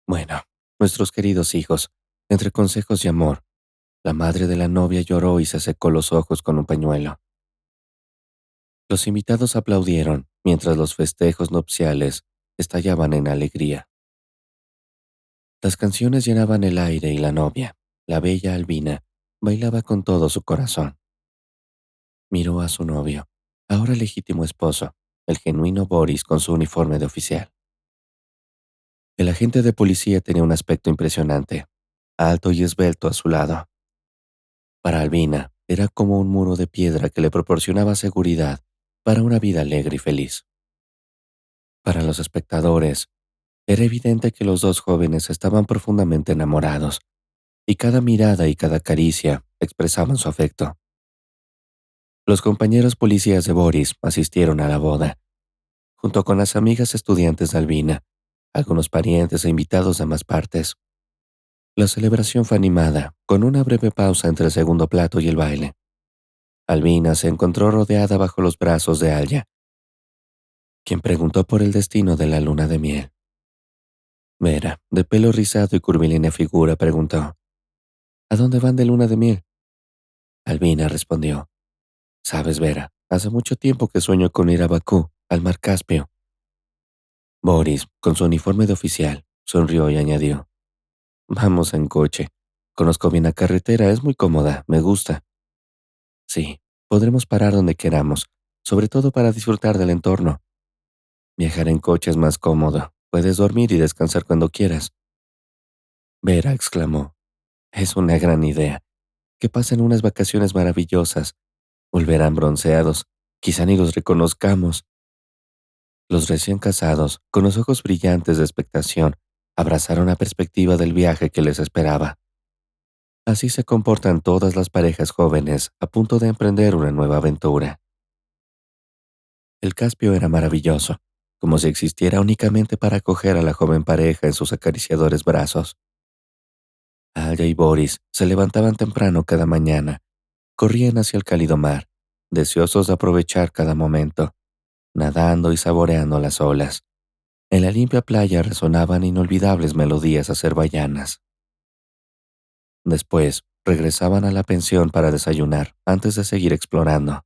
Bueno, nuestros queridos hijos, entre consejos y amor, la madre de la novia lloró y se secó los ojos con un pañuelo. Los invitados aplaudieron mientras los festejos nupciales estallaban en alegría. Las canciones llenaban el aire y la novia, la bella Albina, bailaba con todo su corazón. Miró a su novio, ahora legítimo esposo, el genuino Boris con su uniforme de oficial. El agente de policía tenía un aspecto impresionante, alto y esbelto a su lado. Para Albina, era como un muro de piedra que le proporcionaba seguridad para una vida alegre y feliz. Para los espectadores, era evidente que los dos jóvenes estaban profundamente enamorados, y cada mirada y cada caricia expresaban su afecto. Los compañeros policías de Boris asistieron a la boda, junto con las amigas estudiantes de Albina, algunos parientes e invitados de ambas partes. La celebración fue animada, con una breve pausa entre el segundo plato y el baile. Albina se encontró rodeada bajo los brazos de Alya, quien preguntó por el destino de la luna de miel. Vera, de pelo rizado y curvilínea figura, preguntó: ¿A dónde van de luna de miel? Albina respondió: Sabes, Vera, hace mucho tiempo que sueño con ir a Bakú, al mar Caspio. Boris, con su uniforme de oficial, sonrió y añadió: Vamos en coche. Conozco bien la carretera, es muy cómoda, me gusta. Sí, podremos parar donde queramos, sobre todo para disfrutar del entorno. Viajar en coche es más cómodo, puedes dormir y descansar cuando quieras. Vera exclamó: Es una gran idea. Que pasen unas vacaciones maravillosas. Volverán bronceados, quizá ni los reconozcamos. Los recién casados, con los ojos brillantes de expectación, abrazaron la perspectiva del viaje que les esperaba. Así se comportan todas las parejas jóvenes a punto de emprender una nueva aventura. El Caspio era maravilloso, como si existiera únicamente para acoger a la joven pareja en sus acariciadores brazos. Alya y Boris se levantaban temprano cada mañana, corrían hacia el cálido mar, deseosos de aprovechar cada momento, nadando y saboreando las olas. En la limpia playa resonaban inolvidables melodías azerbaiyanas. Después, regresaban a la pensión para desayunar antes de seguir explorando.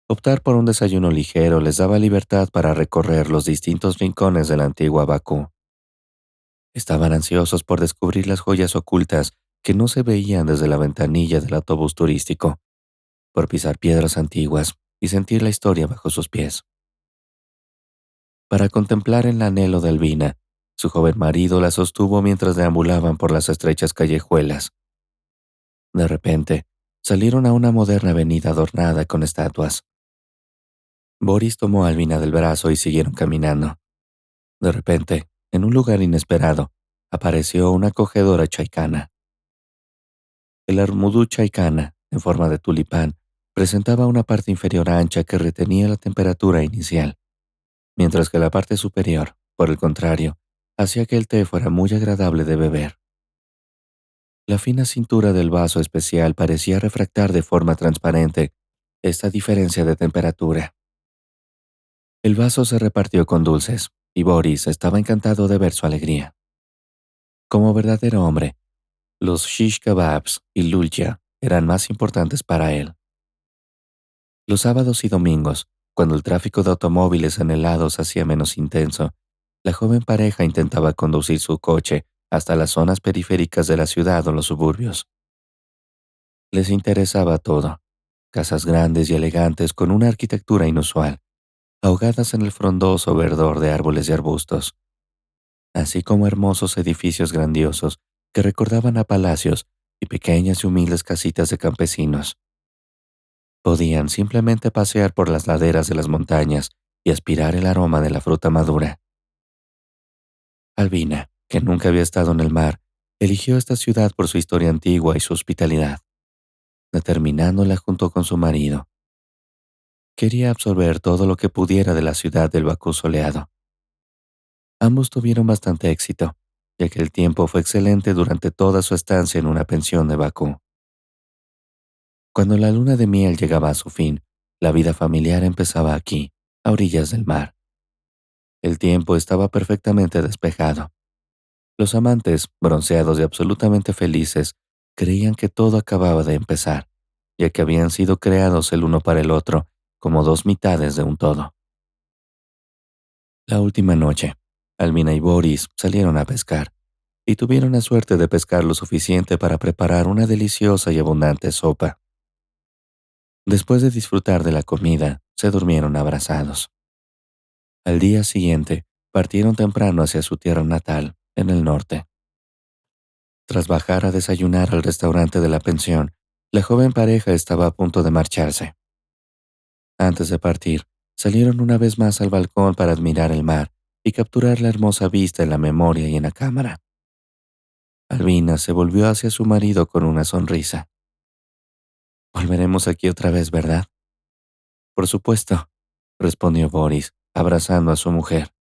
Optar por un desayuno ligero les daba libertad para recorrer los distintos rincones de la antigua Bakú. Estaban ansiosos por descubrir las joyas ocultas que no se veían desde la ventanilla del autobús turístico, por pisar piedras antiguas y sentir la historia bajo sus pies. Para contemplar el anhelo de Albina, su joven marido la sostuvo mientras deambulaban por las estrechas callejuelas. De repente, salieron a una moderna avenida adornada con estatuas. Boris tomó a Albina del brazo y siguieron caminando. De repente, en un lugar inesperado, apareció una acogedora chaicana. El armudú chaicana, en forma de tulipán, presentaba una parte inferior ancha que retenía la temperatura inicial, mientras que la parte superior, por el contrario, hacía que el té fuera muy agradable de beber. La fina cintura del vaso especial parecía refractar de forma transparente esta diferencia de temperatura. El vaso se repartió con dulces, y Boris estaba encantado de ver su alegría. Como verdadero hombre, los shish kebabs y lulcha eran más importantes para él. Los sábados y domingos, cuando el tráfico de automóviles en el lado se hacía menos intenso, la joven pareja intentaba conducir su coche hasta las zonas periféricas de la ciudad o los suburbios. Les interesaba todo: casas grandes y elegantes con una arquitectura inusual, ahogadas en el frondoso verdor de árboles y arbustos, así como hermosos edificios grandiosos que recordaban a palacios y pequeñas y humildes casitas de campesinos. Podían simplemente pasear por las laderas de las montañas y aspirar el aroma de la fruta madura. Albina, que nunca había estado en el mar, eligió esta ciudad por su historia antigua y su hospitalidad, determinándola junto con su marido. Quería absorber todo lo que pudiera de la ciudad del Bakú soleado. Ambos tuvieron bastante éxito, ya que el tiempo fue excelente durante toda su estancia en una pensión de Bakú. Cuando la luna de miel llegaba a su fin, la vida familiar empezaba aquí, a orillas del mar. El tiempo estaba perfectamente despejado. Los amantes, bronceados y absolutamente felices, creían que todo acababa de empezar, ya que habían sido creados el uno para el otro, como dos mitades de un todo. La última noche, Albina y Boris salieron a pescar, y tuvieron la suerte de pescar lo suficiente para preparar una deliciosa y abundante sopa. Después de disfrutar de la comida, se durmieron abrazados. Al día siguiente, partieron temprano hacia su tierra natal, en el norte. Tras bajar a desayunar al restaurante de la pensión, la joven pareja estaba a punto de marcharse. Antes de partir, salieron una vez más al balcón para admirar el mar y capturar la hermosa vista en la memoria y en la cámara. Albina se volvió hacia su marido con una sonrisa. «Volveremos aquí otra vez, ¿verdad?» «Por supuesto», respondió Boris, abrazando a su mujer.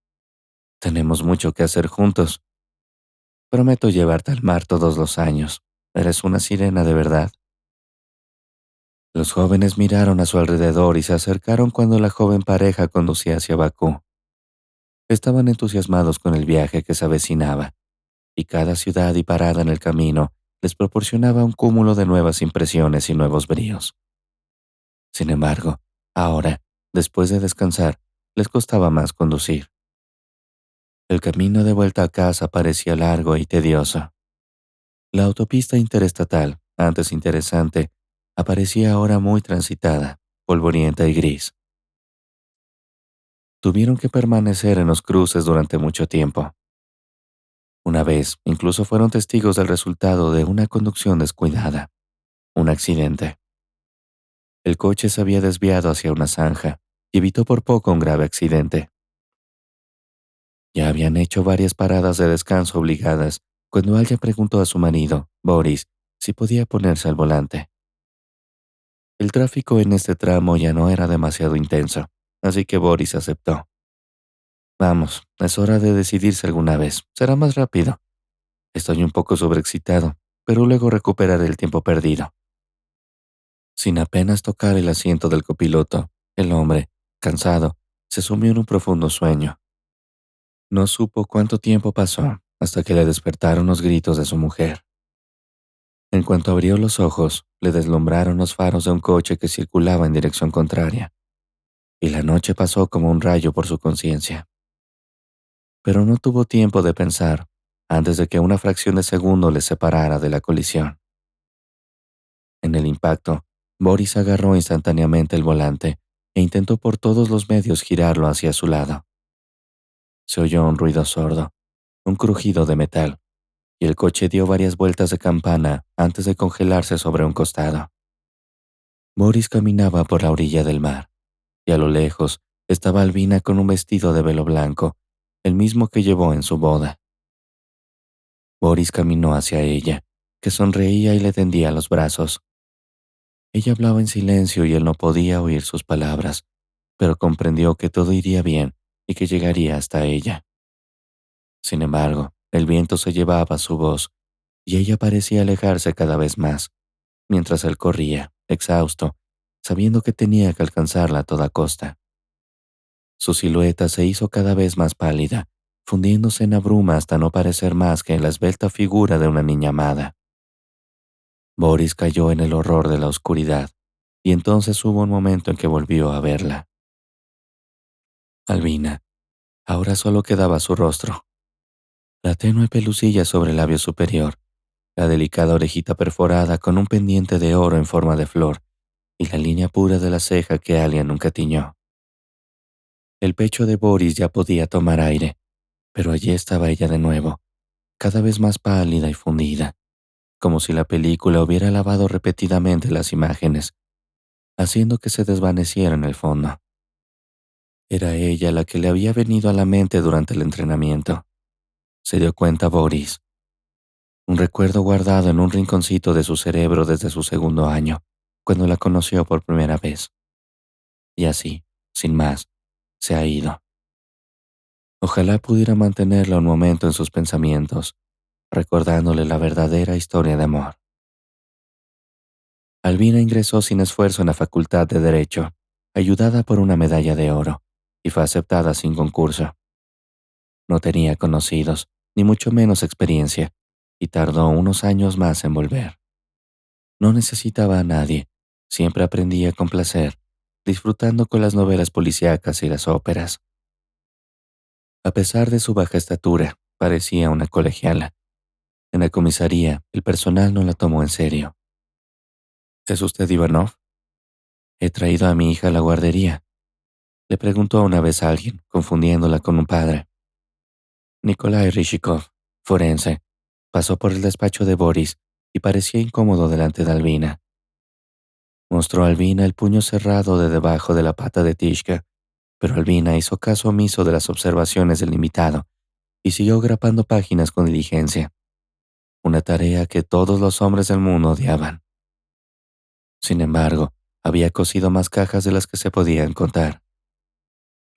«Tenemos mucho que hacer juntos. Prometo llevarte al mar todos los años. ¿Eres una sirena de verdad?» Los jóvenes miraron a su alrededor y se acercaron cuando la joven pareja conducía hacia Bakú. Estaban entusiasmados con el viaje que se avecinaba, y cada ciudad y parada en el camino les proporcionaba un cúmulo de nuevas impresiones y nuevos bríos. Sin embargo, ahora, después de descansar, les costaba más conducir. El camino de vuelta a casa parecía largo y tedioso. La autopista interestatal, antes interesante, aparecía ahora muy transitada, polvorienta y gris. Tuvieron que permanecer en los cruces durante mucho tiempo. Una vez, incluso fueron testigos del resultado de una conducción descuidada, un accidente. El coche se había desviado hacia una zanja y evitó por poco un grave accidente. Ya habían hecho varias paradas de descanso obligadas cuando alguien preguntó a su marido, Boris, si podía ponerse al volante. El tráfico en este tramo ya no era demasiado intenso, así que Boris aceptó. «Vamos, es hora de decidirse alguna vez. Será más rápido. Estoy un poco sobreexcitado, pero luego recuperaré el tiempo perdido». Sin apenas tocar el asiento del copiloto, el hombre, cansado, se sumió en un profundo sueño. No supo cuánto tiempo pasó hasta que le despertaron los gritos de su mujer. En cuanto abrió los ojos, le deslumbraron los faros de un coche que circulaba en dirección contraria, y la noche pasó como un rayo por su conciencia. Pero no tuvo tiempo de pensar antes de que una fracción de segundo le separara de la colisión. En el impacto, Boris agarró instantáneamente el volante e intentó por todos los medios girarlo hacia su lado. Se oyó un ruido sordo, un crujido de metal, y el coche dio varias vueltas de campana antes de congelarse sobre un costado. Boris caminaba por la orilla del mar, y a lo lejos estaba Albina con un vestido de velo blanco, el mismo que llevó en su boda. Boris caminó hacia ella, que sonreía y le tendía los brazos. Ella hablaba en silencio y él no podía oír sus palabras, pero comprendió que todo iría bien y que llegaría hasta ella. Sin embargo, el viento se llevaba su voz y ella parecía alejarse cada vez más, mientras él corría, exhausto, sabiendo que tenía que alcanzarla a toda costa. Su silueta se hizo cada vez más pálida, fundiéndose en la bruma hasta no parecer más que la esbelta figura de una niña amada. Boris cayó en el horror de la oscuridad, y entonces hubo un momento en que volvió a verla. Albina. Ahora solo quedaba su rostro, la tenue pelucilla sobre el labio superior, la delicada orejita perforada con un pendiente de oro en forma de flor y la línea pura de la ceja que Alia nunca tiñó. El pecho de Boris ya podía tomar aire, pero allí estaba ella de nuevo, cada vez más pálida y fundida, como si la película hubiera lavado repetidamente las imágenes, haciendo que se desvaneciera en el fondo. Era ella la que le había venido a la mente durante el entrenamiento. Se dio cuenta Boris. Un recuerdo guardado en un rinconcito de su cerebro desde su segundo año, cuando la conoció por primera vez. Y así, sin más, se ha ido. Ojalá pudiera mantenerla un momento en sus pensamientos, recordándole la verdadera historia de amor. Albina ingresó sin esfuerzo en la Facultad de Derecho, ayudada por una medalla de oro, y fue aceptada sin concurso. No tenía conocidos, ni mucho menos experiencia, y tardó unos años más en volver. No necesitaba a nadie, siempre aprendía con placer, disfrutando con las novelas policíacas y las óperas. A pesar de su baja estatura, parecía una colegiala. En la comisaría, el personal no la tomó en serio. ¿Es usted Ivanov? He traído a mi hija a la guardería. Le preguntó una vez a alguien, confundiéndola con un padre. Nikolai Rishikov, forense, pasó por el despacho de Boris y parecía incómodo delante de Albina. Mostró a Albina el puño cerrado de debajo de la pata de Tishka, pero Albina hizo caso omiso de las observaciones del invitado y siguió grapando páginas con diligencia, una tarea que todos los hombres del mundo odiaban. Sin embargo, había cosido más cajas de las que se podían contar.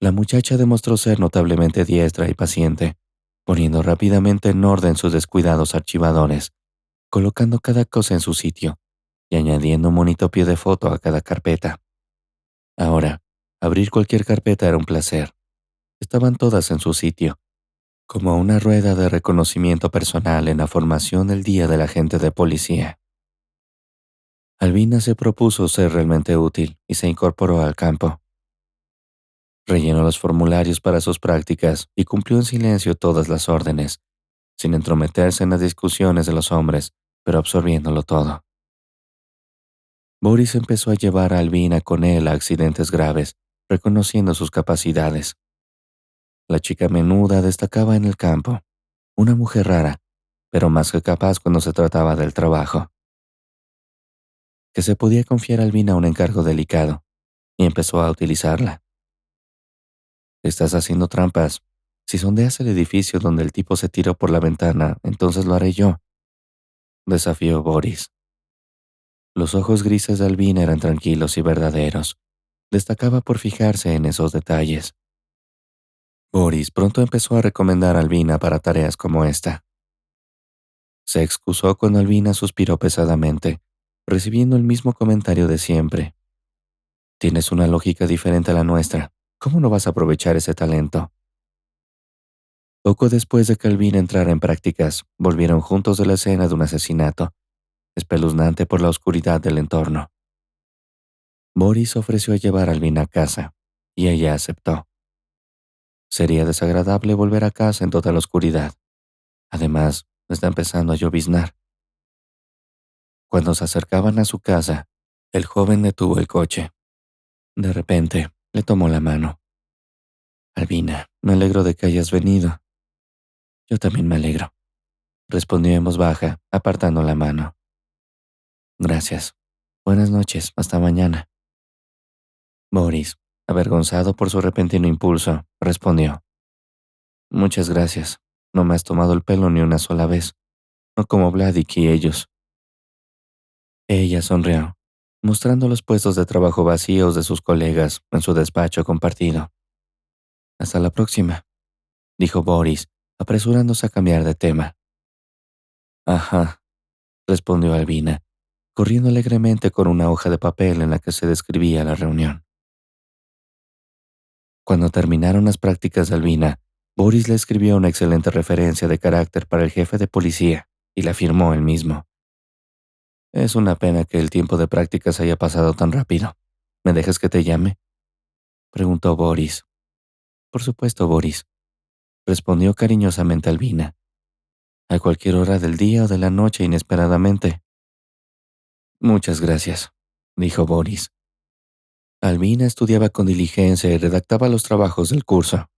La muchacha demostró ser notablemente diestra y paciente, poniendo rápidamente en orden sus descuidados archivadores, colocando cada cosa en su sitio y añadiendo un bonito pie de foto a cada carpeta. Ahora, abrir cualquier carpeta era un placer. Estaban todas en su sitio, como una rueda de reconocimiento personal en la formación del día del agente de policía. Albina se propuso ser realmente útil y se incorporó al campo. Rellenó los formularios para sus prácticas y cumplió en silencio todas las órdenes, sin entrometerse en las discusiones de los hombres, pero absorbiéndolo todo. Boris empezó a llevar a Albina con él a accidentes graves, reconociendo sus capacidades. La chica menuda destacaba en el campo, una mujer rara, pero más que capaz cuando se trataba del trabajo. Que se podía confiar a Albina un encargo delicado, y empezó a utilizarla. Estás haciendo trampas. Si sondeas el edificio donde el tipo se tiró por la ventana, entonces lo haré yo, desafió Boris. Los ojos grises de Albina eran tranquilos y verdaderos. Destacaba por fijarse en esos detalles. Boris pronto empezó a recomendar a Albina para tareas como esta. Se excusó cuando Albina suspiró pesadamente, recibiendo el mismo comentario de siempre. Tienes una lógica diferente a la nuestra. ¿Cómo no vas a aprovechar ese talento? Poco después de que Albina entrara en prácticas, volvieron juntos de la escena de un asesinato, espeluznante por la oscuridad del entorno. Boris ofreció llevar a Albina a casa, y ella aceptó. Sería desagradable volver a casa en total oscuridad. Además, está empezando a lloviznar. Cuando se acercaban a su casa, el joven detuvo el coche. De repente, le tomó la mano. Albina, me alegro de que hayas venido. Yo también me alegro, respondió en voz baja, apartando la mano. Gracias. Buenas noches, hasta mañana. Boris, avergonzado por su repentino impulso, respondió. Muchas gracias. No me has tomado el pelo ni una sola vez, no como Vladik y ellos. Ella sonrió, mostrando los puestos de trabajo vacíos de sus colegas en su despacho compartido. Hasta la próxima, dijo Boris, apresurándose a cambiar de tema. Ajá, respondió Albina, corriendo alegremente con una hoja de papel en la que se describía la reunión. Cuando terminaron las prácticas de Albina, Boris le escribió una excelente referencia de carácter para el jefe de policía y la firmó él mismo. Es una pena que el tiempo de prácticas haya pasado tan rápido. ¿Me dejas que te llame?, preguntó Boris. Por supuesto, Boris, respondió cariñosamente Albina. A cualquier hora del día o de la noche inesperadamente. Muchas gracias, dijo Boris. Albina estudiaba con diligencia y redactaba los trabajos del curso.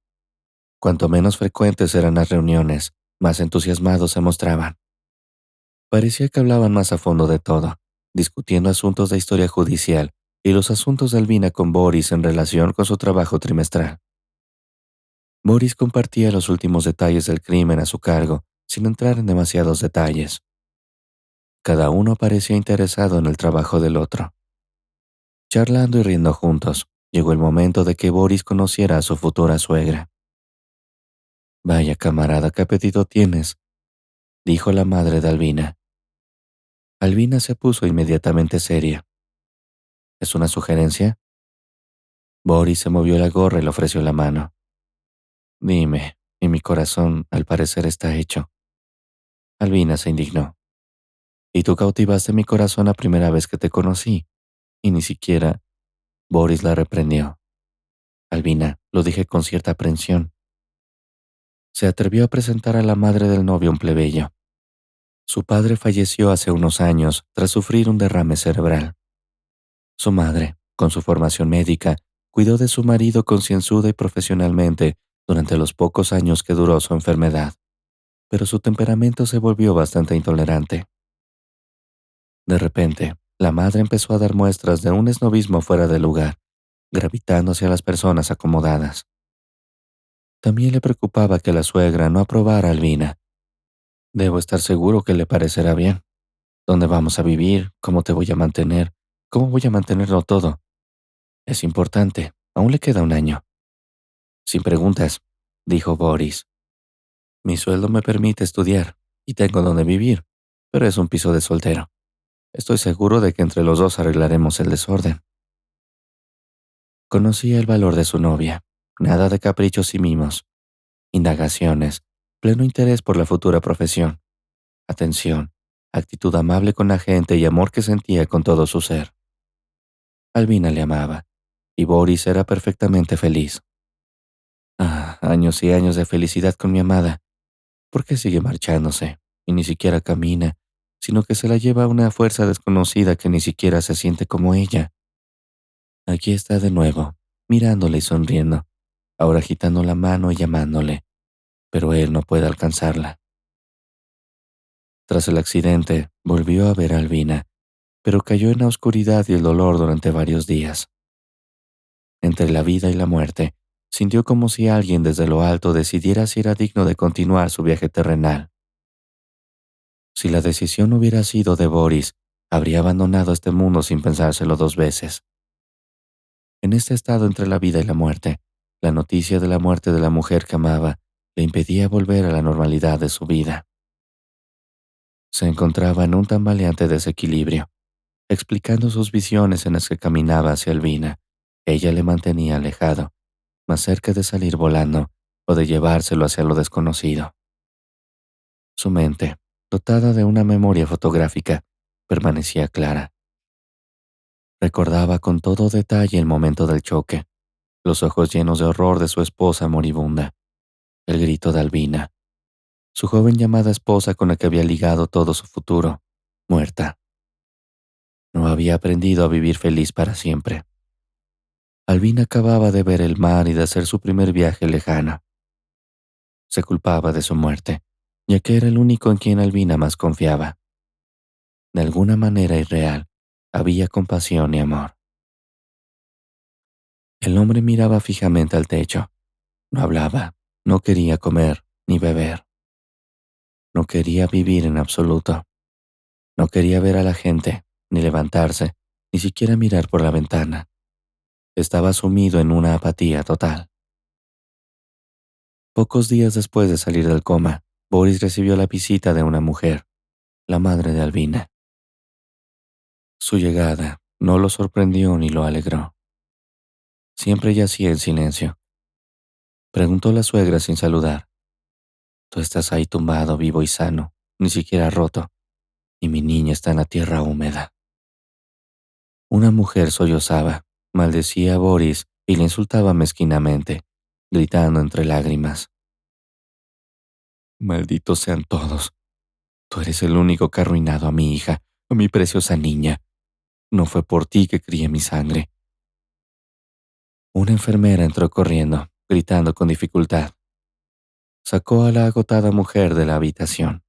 Cuanto menos frecuentes eran las reuniones, más entusiasmados se mostraban. Parecía que hablaban más a fondo de todo, discutiendo asuntos de historia judicial y los asuntos de Albina con Boris en relación con su trabajo trimestral. Boris compartía los últimos detalles del crimen a su cargo, sin entrar en demasiados detalles. Cada uno parecía interesado en el trabajo del otro. Charlando y riendo juntos, llegó el momento de que Boris conociera a su futura suegra. Vaya camarada, qué apetito tienes, dijo la madre de Albina. Albina se puso inmediatamente seria. ¿Es una sugerencia? Boris se movió la gorra y le ofreció la mano. Dime, y mi corazón, al parecer, está hecho. Albina se indignó. Y tú cautivaste mi corazón la primera vez que te conocí, y ni siquiera Boris la reprendió. Albina, lo dije con cierta aprensión. Se atrevió a presentar a la madre del novio un plebeyo. Su padre falleció hace unos años tras sufrir un derrame cerebral. Su madre, con su formación médica, cuidó de su marido concienzuda y profesionalmente durante los pocos años que duró su enfermedad, pero su temperamento se volvió bastante intolerante. De repente, la madre empezó a dar muestras de un esnovismo fuera de lugar, gravitando hacia las personas acomodadas. También le preocupaba que la suegra no aprobara a Albina. Debo estar seguro que le parecerá bien. ¿Dónde vamos a vivir? ¿Cómo te voy a mantener? ¿Cómo voy a mantenerlo todo? Es importante. Aún le queda un año. Sin preguntas, dijo Boris. Mi sueldo me permite estudiar y tengo donde vivir, pero es un piso de soltero. Estoy seguro de que entre los dos arreglaremos el desorden. Conocía el valor de su novia. Nada de caprichos y mimos. Indagaciones. Pleno interés por la futura profesión. Atención. Actitud amable con la gente y amor que sentía con todo su ser. Albina le amaba, y Boris era perfectamente feliz. Ah, años y años de felicidad con mi amada. ¿Por qué sigue marchándose? Y ni siquiera camina, sino que se la lleva a una fuerza desconocida que ni siquiera se siente como ella. Aquí está de nuevo, mirándole y sonriendo, ahora agitando la mano y llamándole, pero él no puede alcanzarla. Tras el accidente, volvió a ver a Albina, pero cayó en la oscuridad y el dolor durante varios días. Entre la vida y la muerte, sintió como si alguien desde lo alto decidiera si era digno de continuar su viaje terrenal. Si la decisión hubiera sido de Boris, habría abandonado este mundo sin pensárselo dos veces. En este estado entre la vida y la muerte, la noticia de la muerte de la mujer que amaba le impedía volver a la normalidad de su vida. Se encontraba en un tambaleante desequilibrio, explicando sus visiones en las que caminaba hacia Albina. Ella le mantenía alejado, más cerca de salir volando o de llevárselo hacia lo desconocido. Su mente, dotada de una memoria fotográfica, permanecía clara. Recordaba con todo detalle el momento del choque, los ojos llenos de horror de su esposa moribunda, el grito de Albina, su joven llamada esposa con la que había ligado todo su futuro, muerta. No había aprendido a vivir feliz para siempre. Albina acababa de ver el mar y de hacer su primer viaje lejano. Se culpaba de su muerte, ya que era el único en quien Albina más confiaba. De alguna manera irreal, había compasión y amor. El hombre miraba fijamente al techo. No hablaba, no quería comer ni beber. No quería vivir en absoluto. No quería ver a la gente, ni levantarse, ni siquiera mirar por la ventana. Estaba sumido en una apatía total. Pocos días después de salir del coma, Boris recibió la visita de una mujer, la madre de Albina. Su llegada no lo sorprendió ni lo alegró. Siempre yacía en silencio. Preguntó la suegra sin saludar. Tú estás ahí tumbado, vivo y sano, ni siquiera roto, y mi niña está en la tierra húmeda. Una mujer sollozaba, maldecía a Boris y le insultaba mezquinamente, gritando entre lágrimas. Malditos sean todos. Tú eres el único que ha arruinado a mi hija, a mi preciosa niña. No fue por ti que crié mi sangre. Una enfermera entró corriendo, gritando con dificultad. Sacó a la agotada mujer de la habitación.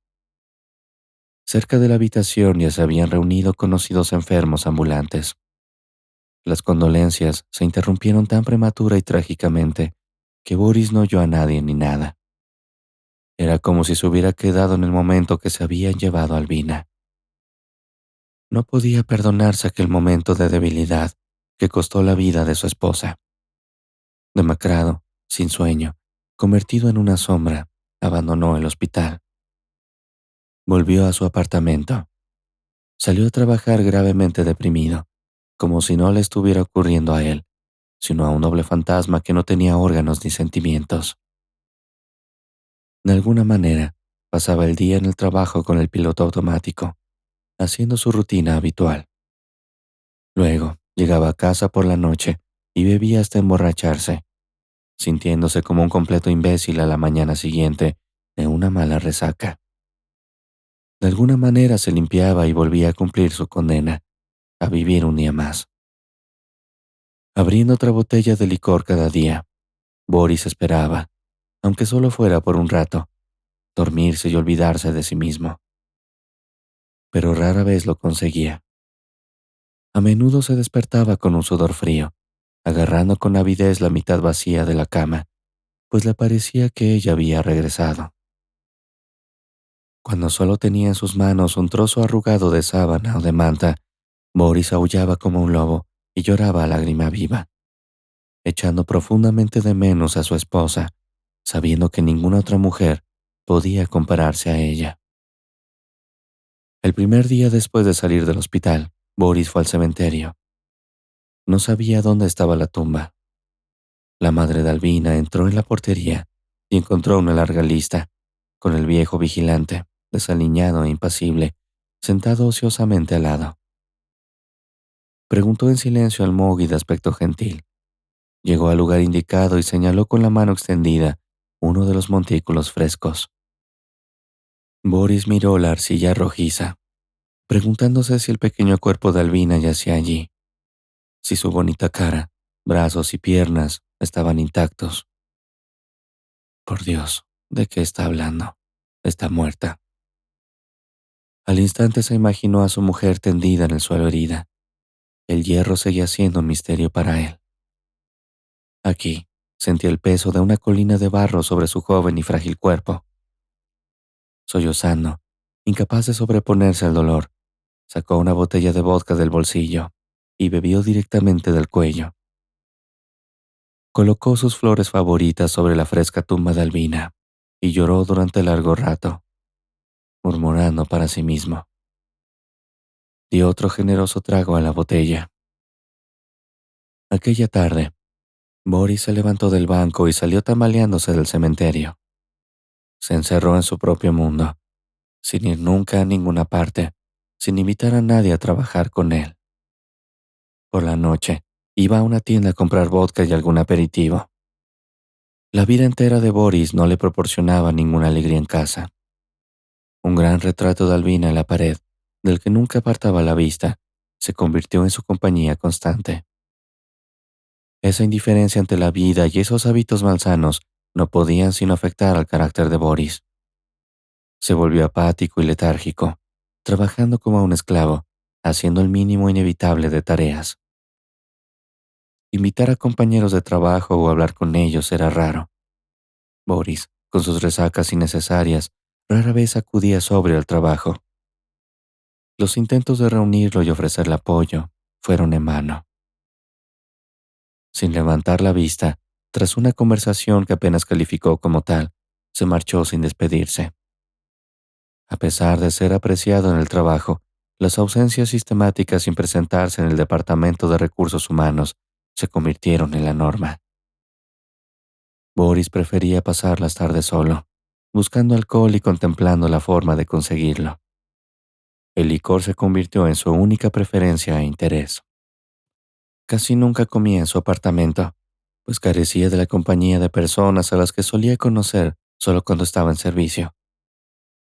Cerca de la habitación ya se habían reunido conocidos enfermos ambulantes. Las condolencias se interrumpieron tan prematura y trágicamente que Boris no oyó a nadie ni nada. Era como si se hubiera quedado en el momento que se habían llevado a Albina. No podía perdonarse aquel momento de debilidad que costó la vida de su esposa. Demacrado, sin sueño, convertido en una sombra, abandonó el hospital. Volvió a su apartamento. Salió a trabajar gravemente deprimido, como si no le estuviera ocurriendo a él, sino a un noble fantasma que no tenía órganos ni sentimientos. De alguna manera, pasaba el día en el trabajo con el piloto automático, haciendo su rutina habitual. Luego, llegaba a casa por la noche y bebía hasta emborracharse, sintiéndose como un completo imbécil a la mañana siguiente de una mala resaca. De alguna manera se limpiaba y volvía a cumplir su condena, a vivir un día más. Abriendo otra botella de licor cada día, Boris esperaba, aunque solo fuera por un rato, dormirse y olvidarse de sí mismo. Pero rara vez lo conseguía. A menudo se despertaba con un sudor frío, agarrando con avidez la mitad vacía de la cama, pues le parecía que ella había regresado. Cuando solo tenía en sus manos un trozo arrugado de sábana o de manta, Boris aullaba como un lobo y lloraba a lágrima viva, echando profundamente de menos a su esposa, sabiendo que ninguna otra mujer podía compararse a ella. El primer día después de salir del hospital, Boris fue al cementerio. No sabía dónde estaba la tumba. La madre de Albina entró en la portería y encontró una larga lista, con el viejo vigilante, desaliñado e impasible, sentado ociosamente al lado. Preguntó en silencio al mogui de aspecto gentil. Llegó al lugar indicado y señaló con la mano extendida uno de los montículos frescos. Boris miró la arcilla rojiza, preguntándose si el pequeño cuerpo de Albina yacía allí, si su bonita cara, brazos y piernas estaban intactos. Por Dios, ¿de qué está hablando? Está muerta. Al instante se imaginó a su mujer tendida en el suelo herida. El hierro seguía siendo un misterio para él. Aquí, sentía el peso de una colina de barro sobre su joven y frágil cuerpo. Sollozando, incapaz de sobreponerse al dolor, sacó una botella de vodka del bolsillo y bebió directamente del cuello. Colocó sus flores favoritas sobre la fresca tumba de Albina y lloró durante largo rato, murmurando para sí mismo. Dio otro generoso trago a la botella. Aquella tarde, Boris se levantó del banco y salió tambaleándose del cementerio. Se encerró en su propio mundo, sin ir nunca a ninguna parte, sin invitar a nadie a trabajar con él. Por la noche, iba a una tienda a comprar vodka y algún aperitivo. La vida entera de Boris no le proporcionaba ninguna alegría en casa. Un gran retrato de Albina en la pared, del que nunca apartaba la vista, se convirtió en su compañía constante. Esa indiferencia ante la vida y esos hábitos malsanos no podían sino afectar al carácter de Boris. Se volvió apático y letárgico, trabajando como un esclavo, haciendo el mínimo inevitable de tareas. Invitar a compañeros de trabajo o hablar con ellos era raro. Boris, con sus resacas innecesarias, rara vez acudía sobrio al trabajo. Los intentos de reunirlo y ofrecerle apoyo fueron en vano. Sin levantar la vista, tras una conversación que apenas calificó como tal, se marchó sin despedirse. A pesar de ser apreciado en el trabajo, las ausencias sistemáticas sin presentarse en el Departamento de Recursos Humanos se convirtieron en la norma. Boris prefería pasar las tardes solo, buscando alcohol y contemplando la forma de conseguirlo. El licor se convirtió en su única preferencia e interés. Casi nunca comía en su apartamento, pues carecía de la compañía de personas a las que solía conocer solo cuando estaba en servicio.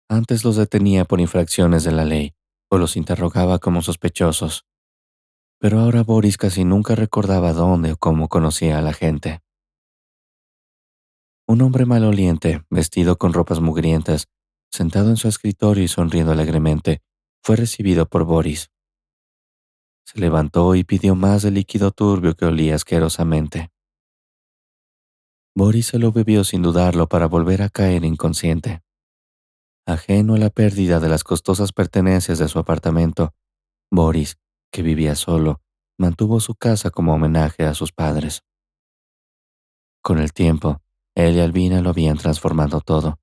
Antes los detenía por infracciones de la ley o los interrogaba como sospechosos, pero ahora Boris casi nunca recordaba dónde o cómo conocía a la gente. Un hombre maloliente, vestido con ropas mugrientas, sentado en su escritorio y sonriendo alegremente, fue recibido por Boris. Se levantó y pidió más del líquido turbio que olía asquerosamente. Boris se lo bebió sin dudarlo para volver a caer inconsciente. Ajeno a la pérdida de las costosas pertenencias de su apartamento, Boris, que vivía solo, mantuvo su casa como homenaje a sus padres. Con el tiempo, él y Albina lo habían transformado todo,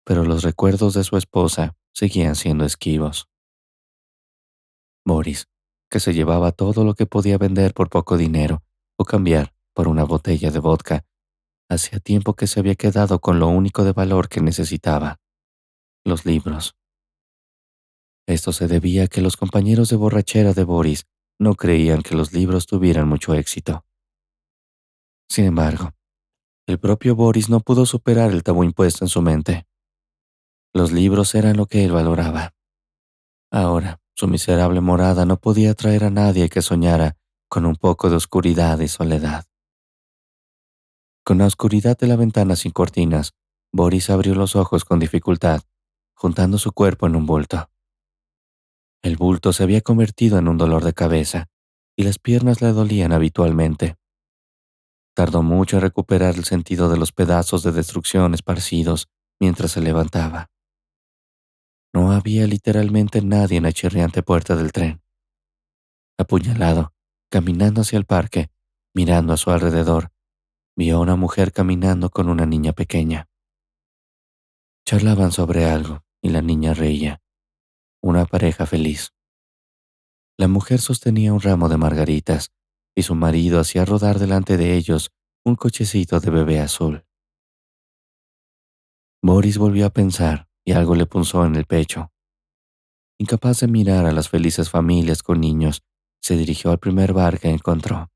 pero los recuerdos de su esposa seguían siendo esquivos. Boris, que se llevaba todo lo que podía vender por poco dinero o cambiar por una botella de vodka, Hacía tiempo que se había quedado con lo único de valor que necesitaba, los libros. Esto se debía a que los compañeros de borrachera de Boris no creían que los libros tuvieran mucho éxito. Sin embargo, el propio Boris no pudo superar el tabú impuesto en su mente. Los libros eran lo que él valoraba. Ahora, su miserable morada no podía atraer a nadie que soñara con un poco de oscuridad y soledad. Con la oscuridad de la ventana sin cortinas, Boris abrió los ojos con dificultad, juntando su cuerpo en un bulto. El bulto se había convertido en un dolor de cabeza, y las piernas le dolían habitualmente. Tardó mucho en recuperar el sentido de los pedazos de destrucción esparcidos mientras se levantaba. No había literalmente nadie en la chirriante puerta del tren. Apuñalado, caminando hacia el parque, mirando a su alrededor, vio a una mujer caminando con una niña pequeña. Charlaban sobre algo y la niña reía. Una pareja feliz. La mujer sostenía un ramo de margaritas y su marido hacía rodar delante de ellos un cochecito de bebé azul. Boris volvió a pensar y algo le punzó en el pecho. Incapaz de mirar a las felices familias con niños, se dirigió al primer bar que encontró.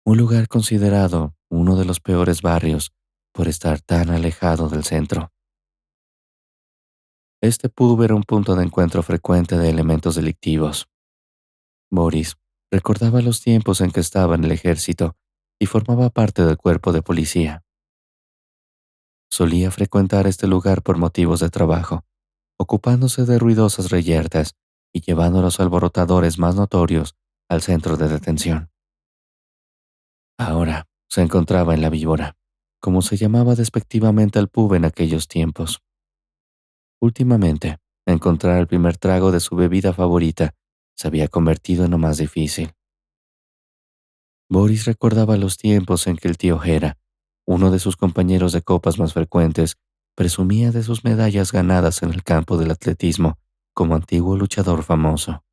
Un lugar considerado uno de los peores barrios por estar tan alejado del centro. Este pub era un punto de encuentro frecuente de elementos delictivos. Boris recordaba los tiempos en que estaba en el ejército y formaba parte del cuerpo de policía. Solía frecuentar este lugar por motivos de trabajo, ocupándose de ruidosas reyertas y llevando a los alborotadores más notorios al centro de detención. Ahora se encontraba en la Víbora, como se llamaba despectivamente al pub en aquellos tiempos. Últimamente, encontrar el primer trago de su bebida favorita se había convertido en lo más difícil. Boris recordaba los tiempos en que el tío Gera, uno de sus compañeros de copas más frecuentes, presumía de sus medallas ganadas en el campo del atletismo como antiguo luchador famoso.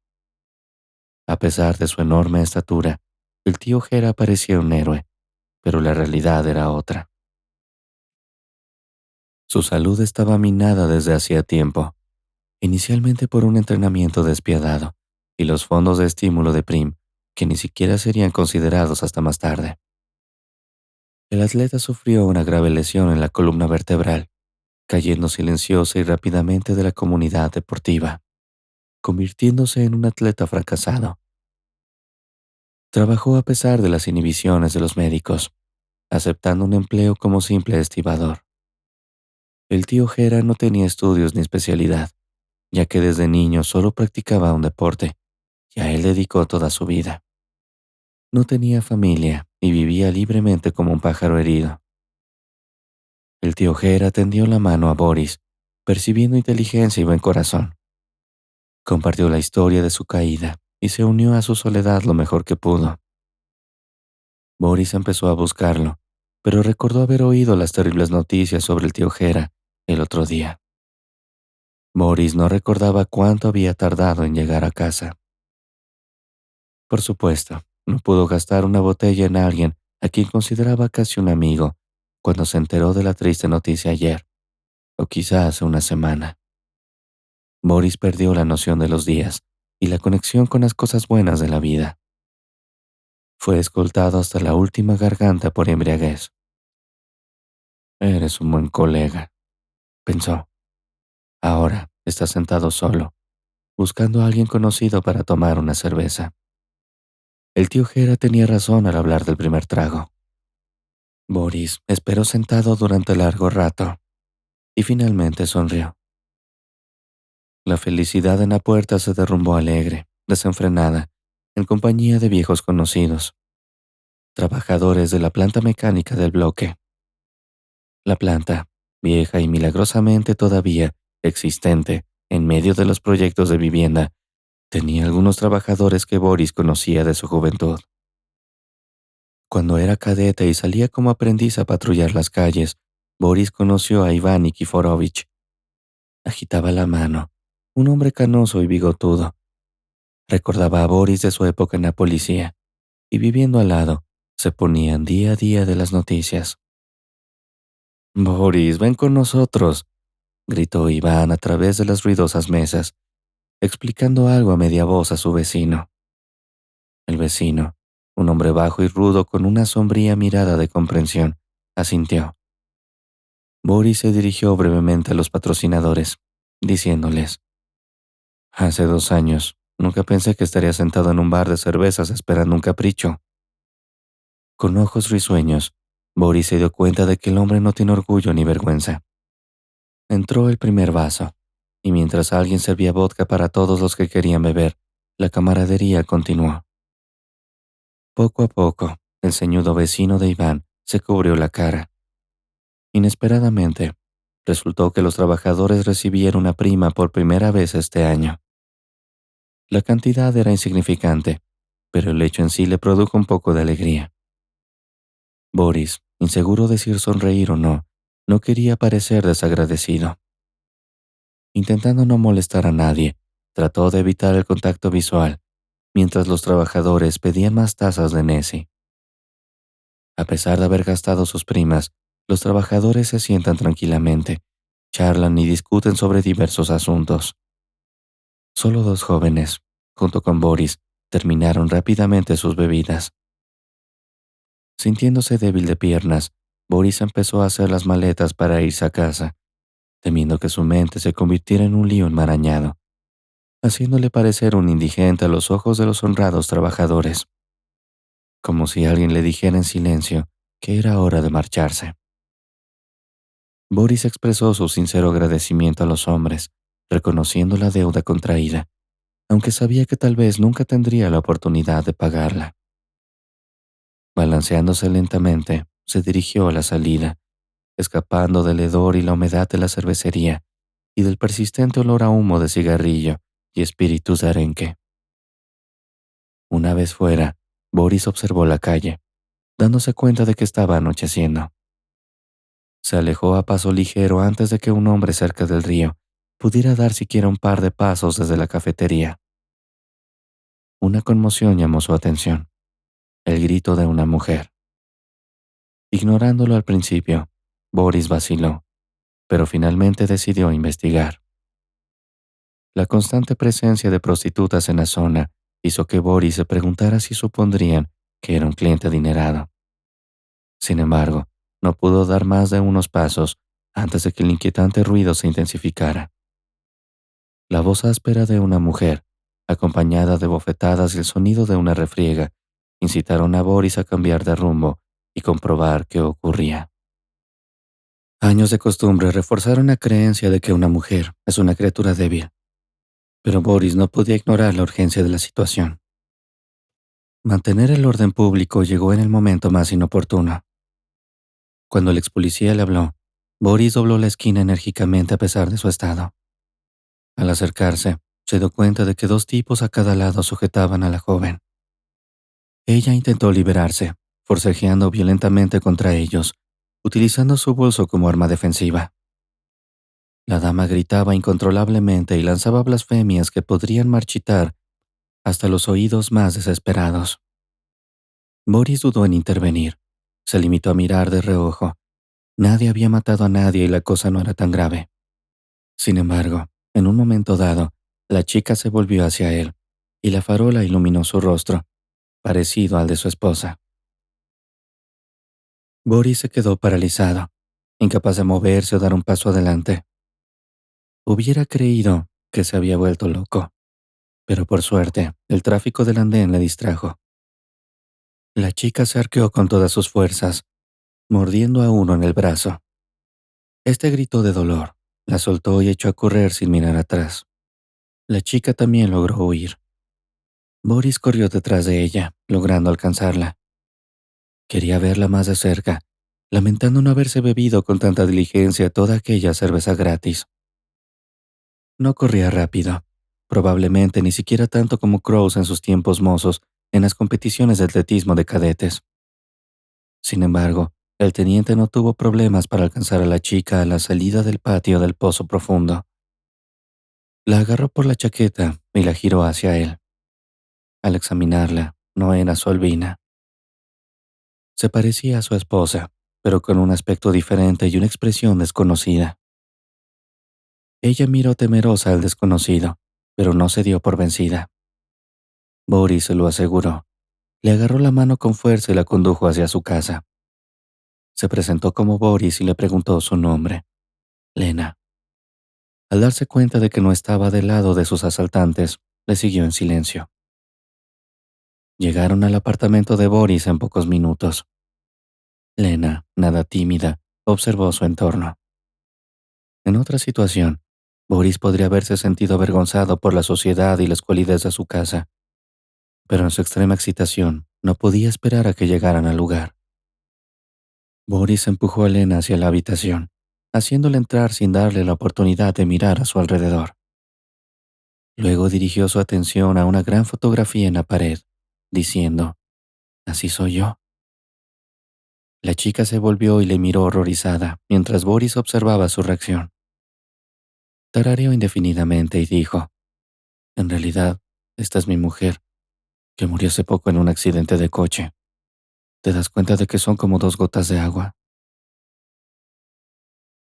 A pesar de su enorme estatura, el tío Gera parecía un héroe, pero la realidad era otra. Su salud estaba minada desde hacía tiempo, inicialmente por un entrenamiento despiadado y los fondos de estímulo de Prim, que ni siquiera serían considerados hasta más tarde. El atleta sufrió una grave lesión en la columna vertebral, cayendo silenciosa y rápidamente de la comunidad deportiva, convirtiéndose en un atleta fracasado. Trabajó a pesar de las inhibiciones de los médicos, aceptando un empleo como simple estibador. El tío Gera no tenía estudios ni especialidad, ya que desde niño solo practicaba un deporte, y a él dedicó toda su vida. No tenía familia y vivía libremente como un pájaro herido. El tío Gera tendió la mano a Boris, percibiendo inteligencia y buen corazón. Compartió la historia de su caída y se unió a su soledad lo mejor que pudo. Boris empezó a buscarlo, pero recordó haber oído las terribles noticias sobre el tío Gera el otro día. Boris no recordaba cuánto había tardado en llegar a casa. Por supuesto, no pudo gastar una botella en alguien a quien consideraba casi un amigo cuando se enteró de la triste noticia ayer, o quizá hace una semana. Boris perdió la noción de los días y la conexión con las cosas buenas de la vida. Fue escoltado hasta la última garganta por embriaguez. Eres un buen colega, pensó. Ahora está sentado solo, buscando a alguien conocido para tomar una cerveza. El tío Gera tenía razón al hablar del primer trago. Boris esperó sentado durante largo rato y finalmente sonrió. La felicidad en la puerta se derrumbó alegre, desenfrenada, en compañía de viejos conocidos, trabajadores de la planta mecánica del bloque. La planta, vieja y milagrosamente todavía existente en medio de los proyectos de vivienda, tenía algunos trabajadores que Boris conocía de su juventud. Cuando era cadete y salía como aprendiz a patrullar las calles, Boris conoció a Iván Nikiforovich. Agitaba la mano, un hombre canoso y bigotudo. Recordaba a Boris de su época en la policía, y viviendo al lado, se ponían día a día de las noticias. Boris, ven con nosotros, gritó Iván a través de las ruidosas mesas, explicando algo a media voz a su vecino. El vecino, un hombre bajo y rudo con una sombría mirada de comprensión, asintió. Boris se dirigió brevemente a los patrocinadores, diciéndoles: Hace 2 años, nunca pensé que estaría sentado en un bar de cervezas esperando un capricho. Con ojos risueños, Boris se dio cuenta de que el hombre no tiene orgullo ni vergüenza. Entró el primer vaso, y mientras alguien servía vodka para todos los que querían beber, la camaradería continuó. Poco a poco, el ceñudo vecino de Iván se cubrió la cara. Inesperadamente, resultó que los trabajadores recibieron una prima por primera vez este año. La cantidad era insignificante, pero el hecho en sí le produjo un poco de alegría. Boris, inseguro de si sonreír o no, no quería parecer desagradecido. Intentando no molestar a nadie, trató de evitar el contacto visual, mientras los trabajadores pedían más tazas de Nessie. A pesar de haber gastado sus primas, los trabajadores se sientan tranquilamente, charlan y discuten sobre diversos asuntos. Solo 2 jóvenes, junto con Boris, terminaron rápidamente sus bebidas. Sintiéndose débil de piernas, Boris empezó a hacer las maletas para irse a casa, temiendo que su mente se convirtiera en un lío enmarañado, haciéndole parecer un indigente a los ojos de los honrados trabajadores, como si alguien le dijera en silencio que era hora de marcharse. Boris expresó su sincero agradecimiento a los hombres, reconociendo la deuda contraída, aunque sabía que tal vez nunca tendría la oportunidad de pagarla. Balanceándose lentamente, se dirigió a la salida, escapando del hedor y la humedad de la cervecería y del persistente olor a humo de cigarrillo y espíritus de arenque. Una vez fuera, Boris observó la calle, dándose cuenta de que estaba anocheciendo. Se alejó a paso ligero antes de que un hombre cerca del río pudiera dar siquiera un par de pasos desde la cafetería. Una conmoción llamó su atención, el grito de una mujer. Ignorándolo al principio, Boris vaciló, pero finalmente decidió investigar. La constante presencia de prostitutas en la zona hizo que Boris se preguntara si supondrían que era un cliente adinerado. Sin embargo, no pudo dar más de unos pasos antes de que el inquietante ruido se intensificara. La voz áspera de una mujer, acompañada de bofetadas y el sonido de una refriega, incitaron a Boris a cambiar de rumbo y comprobar qué ocurría. Años de costumbre reforzaron la creencia de que una mujer es una criatura débil, pero Boris no podía ignorar la urgencia de la situación. Mantener el orden público llegó en el momento más inoportuno. Cuando el ex policía le habló, Boris dobló la esquina enérgicamente a pesar de su estado. Al acercarse, se dio cuenta de que 2 tipos a cada lado sujetaban a la joven. Ella intentó liberarse, forcejeando violentamente contra ellos, utilizando su bolso como arma defensiva. La dama gritaba incontrolablemente y lanzaba blasfemias que podrían marchitar hasta los oídos más desesperados. Boris dudó en intervenir. Se limitó a mirar de reojo. Nadie había matado a nadie y la cosa no era tan grave. Sin embargo, en un momento dado, la chica se volvió hacia él, y la farola iluminó su rostro, parecido al de su esposa. Boris se quedó paralizado, incapaz de moverse o dar un paso adelante. Hubiera creído que se había vuelto loco, pero por suerte, el tráfico del andén le distrajo. La chica se arqueó con todas sus fuerzas, mordiendo a uno en el brazo. Este gritó de dolor, la soltó y echó a correr sin mirar atrás. La chica también logró huir. Boris corrió detrás de ella, logrando alcanzarla. Quería verla más de cerca, lamentando no haberse bebido con tanta diligencia toda aquella cerveza gratis. No corría rápido, probablemente ni siquiera tanto como Crows en sus tiempos mozos en las competiciones de atletismo de cadetes. Sin embargo, el teniente no tuvo problemas para alcanzar a la chica a la salida del patio del pozo profundo. La agarró por la chaqueta y la giró hacia él. Al examinarla, no era su albina. Se parecía a su esposa, pero con un aspecto diferente y una expresión desconocida. Ella miró temerosa al desconocido, pero no se dio por vencida. Boris se lo aseguró. Le agarró la mano con fuerza y la condujo hacia su casa. Se presentó como Boris y le preguntó su nombre, Lena. Al darse cuenta de que no estaba del lado de sus asaltantes, le siguió en silencio. Llegaron al apartamento de Boris en pocos minutos. Lena, nada tímida, observó su entorno. En otra situación, Boris podría haberse sentido avergonzado por la sociedad y las cualidades de su casa, pero en su extrema excitación no podía esperar a que llegaran al lugar. Boris empujó a Lena hacia la habitación, haciéndola entrar sin darle la oportunidad de mirar a su alrededor. Luego dirigió su atención a una gran fotografía en la pared, diciendo, «Así soy yo». La chica se volvió y le miró horrorizada, mientras Boris observaba su reacción. Tarareó indefinidamente y dijo, «En realidad, esta es mi mujer, que murió hace poco en un accidente de coche. ¿Te das cuenta de que son como dos gotas de agua?».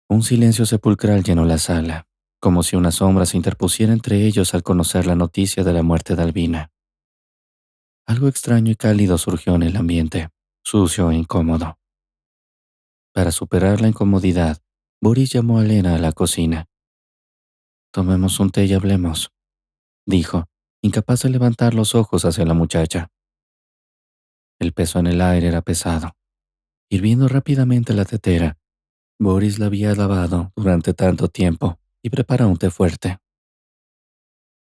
Un silencio sepulcral llenó la sala, como si una sombra se interpusiera entre ellos al conocer la noticia de la muerte de Albina. Algo extraño y cálido surgió en el ambiente, sucio e incómodo. Para superar la incomodidad, Boris llamó a Lena a la cocina. «Tomemos un té y hablemos», dijo, incapaz de levantar los ojos hacia la muchacha. El peso en el aire era pesado. Hirviendo rápidamente la tetera, Boris la había lavado durante tanto tiempo y preparó un té fuerte.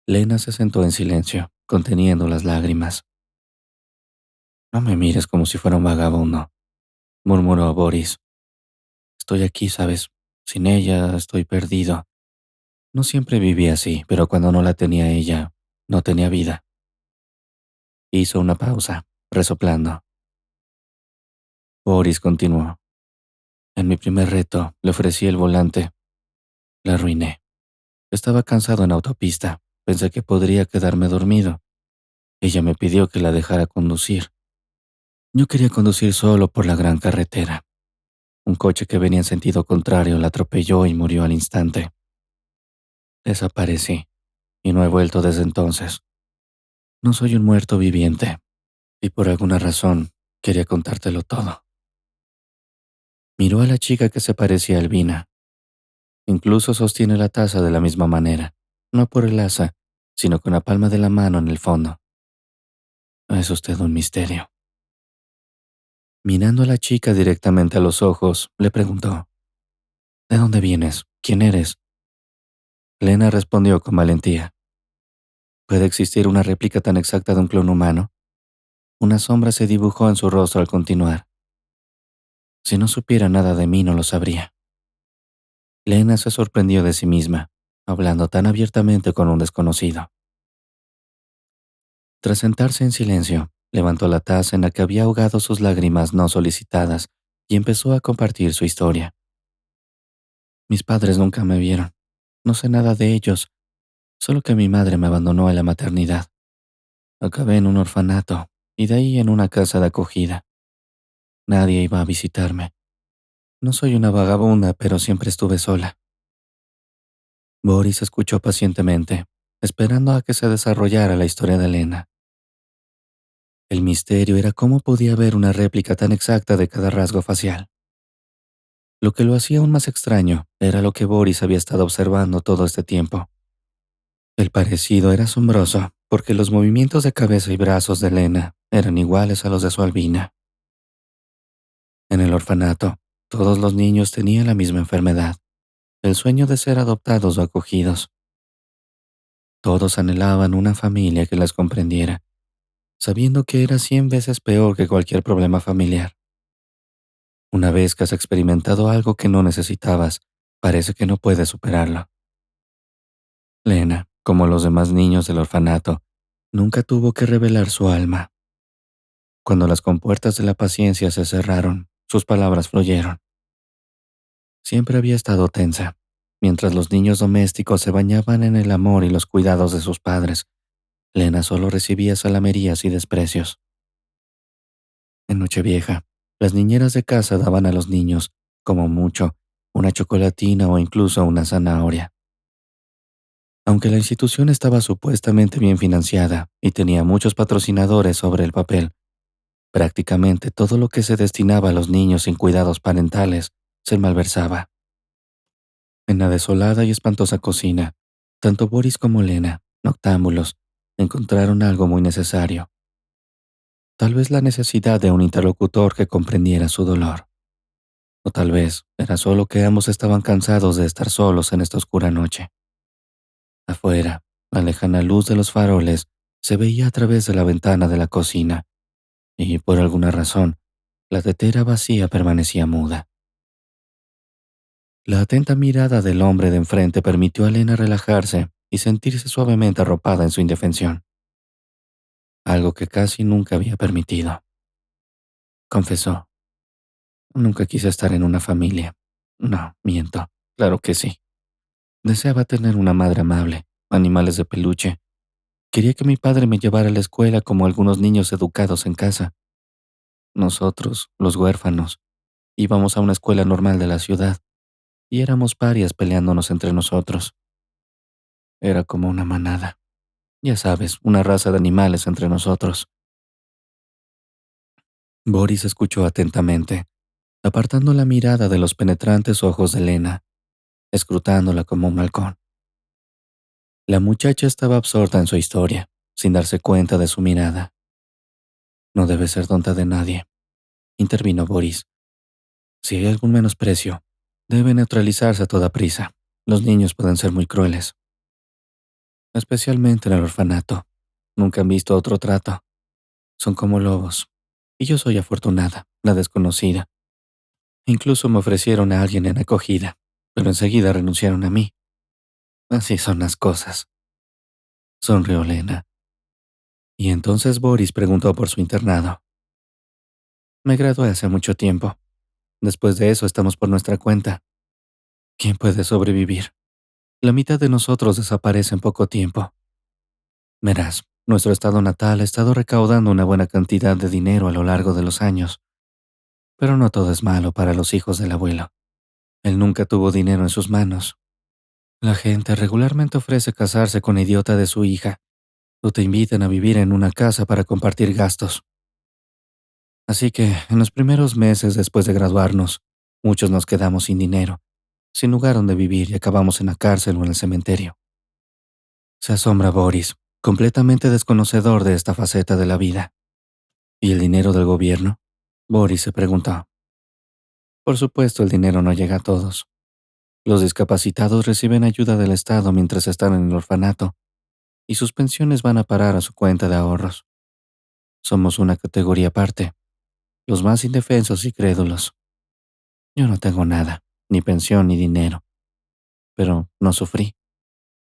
Lena se sentó en silencio, conteniendo las lágrimas. «No me mires como si fuera un vagabundo», murmuró Boris. «Estoy aquí, ¿sabes? Sin ella estoy perdido. No siempre viví así, pero cuando no la tenía ella, no tenía vida». Hizo una pausa, resoplando. Boris continuó. «En mi primer reto, le ofrecí el volante. La arruiné. Estaba cansado en autopista. Pensé que podría quedarme dormido. Ella me pidió que la dejara conducir. Yo quería conducir solo por la gran carretera. Un coche que venía en sentido contrario la atropelló y murió al instante. Desaparecí y no he vuelto desde entonces. No soy un muerto viviente y por alguna razón quería contártelo todo». Miró a la chica que se parecía a Albina. Incluso sostiene la taza de la misma manera, no por el asa, sino con la palma de la mano en el fondo. Es usted un misterio. Mirando a la chica directamente a los ojos, le preguntó, «¿De dónde vienes? ¿Quién eres?». Lena respondió con valentía, «¿Puede existir una réplica tan exacta de un clon humano?». Una sombra se dibujó en su rostro al continuar. «Si no supiera nada de mí, no lo sabría». Lena se sorprendió de sí misma, hablando tan abiertamente con un desconocido. Tras sentarse en silencio, levantó la taza en la que había ahogado sus lágrimas no solicitadas y empezó a compartir su historia. «Mis padres nunca me vieron. No sé nada de ellos, solo que mi madre me abandonó en la maternidad. Acabé en un orfanato y de ahí en una casa de acogida. Nadie iba a visitarme. No soy una vagabunda, pero siempre estuve sola». Boris escuchó pacientemente, esperando a que se desarrollara la historia de Elena. El misterio era cómo podía haber una réplica tan exacta de cada rasgo facial. Lo que lo hacía aún más extraño era lo que Boris había estado observando todo este tiempo. El parecido era asombroso, porque los movimientos de cabeza y brazos de Elena eran iguales a los de su Albina. En el orfanato, todos los niños tenían la misma enfermedad, el sueño de ser adoptados o acogidos. Todos anhelaban una familia que las comprendiera, sabiendo que era 100 veces peor que cualquier problema familiar. Una vez que has experimentado algo que no necesitabas, parece que no puedes superarlo. Lena, como los demás niños del orfanato, nunca tuvo que revelar su alma. Cuando las compuertas de la paciencia se cerraron, sus palabras fluyeron. Siempre había estado tensa, mientras los niños domésticos se bañaban en el amor y los cuidados de sus padres. Lena solo recibía salamerías y desprecios. En Nochevieja, Las niñeras de casa daban a los niños, como mucho, una chocolatina o incluso una zanahoria. Aunque la institución estaba supuestamente bien financiada y tenía muchos patrocinadores sobre el papel, prácticamente todo lo que se destinaba a los niños sin cuidados parentales se malversaba. En la desolada y espantosa cocina, tanto Boris como Lena, noctámbulos, encontraron algo muy necesario. Tal vez la necesidad de un interlocutor que comprendiera su dolor. O tal vez era solo que ambos estaban cansados de estar solos en esta oscura noche. Afuera, la lejana luz de los faroles se veía a través de la ventana de la cocina, y por alguna razón, la tetera vacía permanecía muda. La atenta mirada del hombre de enfrente permitió a Elena relajarse y sentirse suavemente arropada en su indefensión, algo que casi nunca había permitido. Confesó: nunca quise estar en una familia. No, miento, claro que sí. Deseaba tener una madre amable, animales de peluche. Quería que mi padre me llevara a la escuela como algunos niños educados en casa. Nosotros, los huérfanos, íbamos a una escuela normal de la ciudad y éramos parias peleándonos entre nosotros. Era como una manada. Ya sabes, una raza de animales entre nosotros. Boris escuchó atentamente, apartando la mirada de los penetrantes ojos de Elena, escrutándola como un halcón. La muchacha estaba absorta en su historia, sin darse cuenta de su mirada. No debe ser tonta de nadie, intervino Boris. Si hay algún menosprecio, debe neutralizarse a toda prisa. Los niños pueden ser muy crueles, especialmente en el orfanato. Nunca han visto otro trato. Son como lobos. Y yo soy afortunada, la desconocida. Incluso me ofrecieron a alguien en acogida, pero enseguida renunciaron a mí. Así son las cosas. Sonrió Lena. Y entonces Boris preguntó por su internado. Me gradué hace mucho tiempo. Después de eso estamos por nuestra cuenta. ¿Quién puede sobrevivir? La mitad de nosotros desaparece en poco tiempo. Verás, nuestro estado natal ha estado recaudando una buena cantidad de dinero a lo largo de los años. Pero no todo es malo para los hijos del abuelo. Él nunca tuvo dinero en sus manos. La gente regularmente ofrece casarse con la idiota de su hija o te invitan a vivir en una casa para compartir gastos. Así que, en los primeros meses después de graduarnos, muchos nos quedamos sin dinero, sin lugar donde vivir y acabamos en la cárcel o en el cementerio. Se asombra Boris, completamente desconocedor de esta faceta de la vida. ¿Y el dinero del gobierno? Boris se preguntó. Por supuesto, el dinero no llega a todos. Los discapacitados reciben ayuda del Estado mientras están en el orfanato, y sus pensiones van a parar a su cuenta de ahorros. Somos una categoría aparte, los más indefensos y crédulos. Yo no tengo nada, ni pensión ni dinero, pero no sufrí.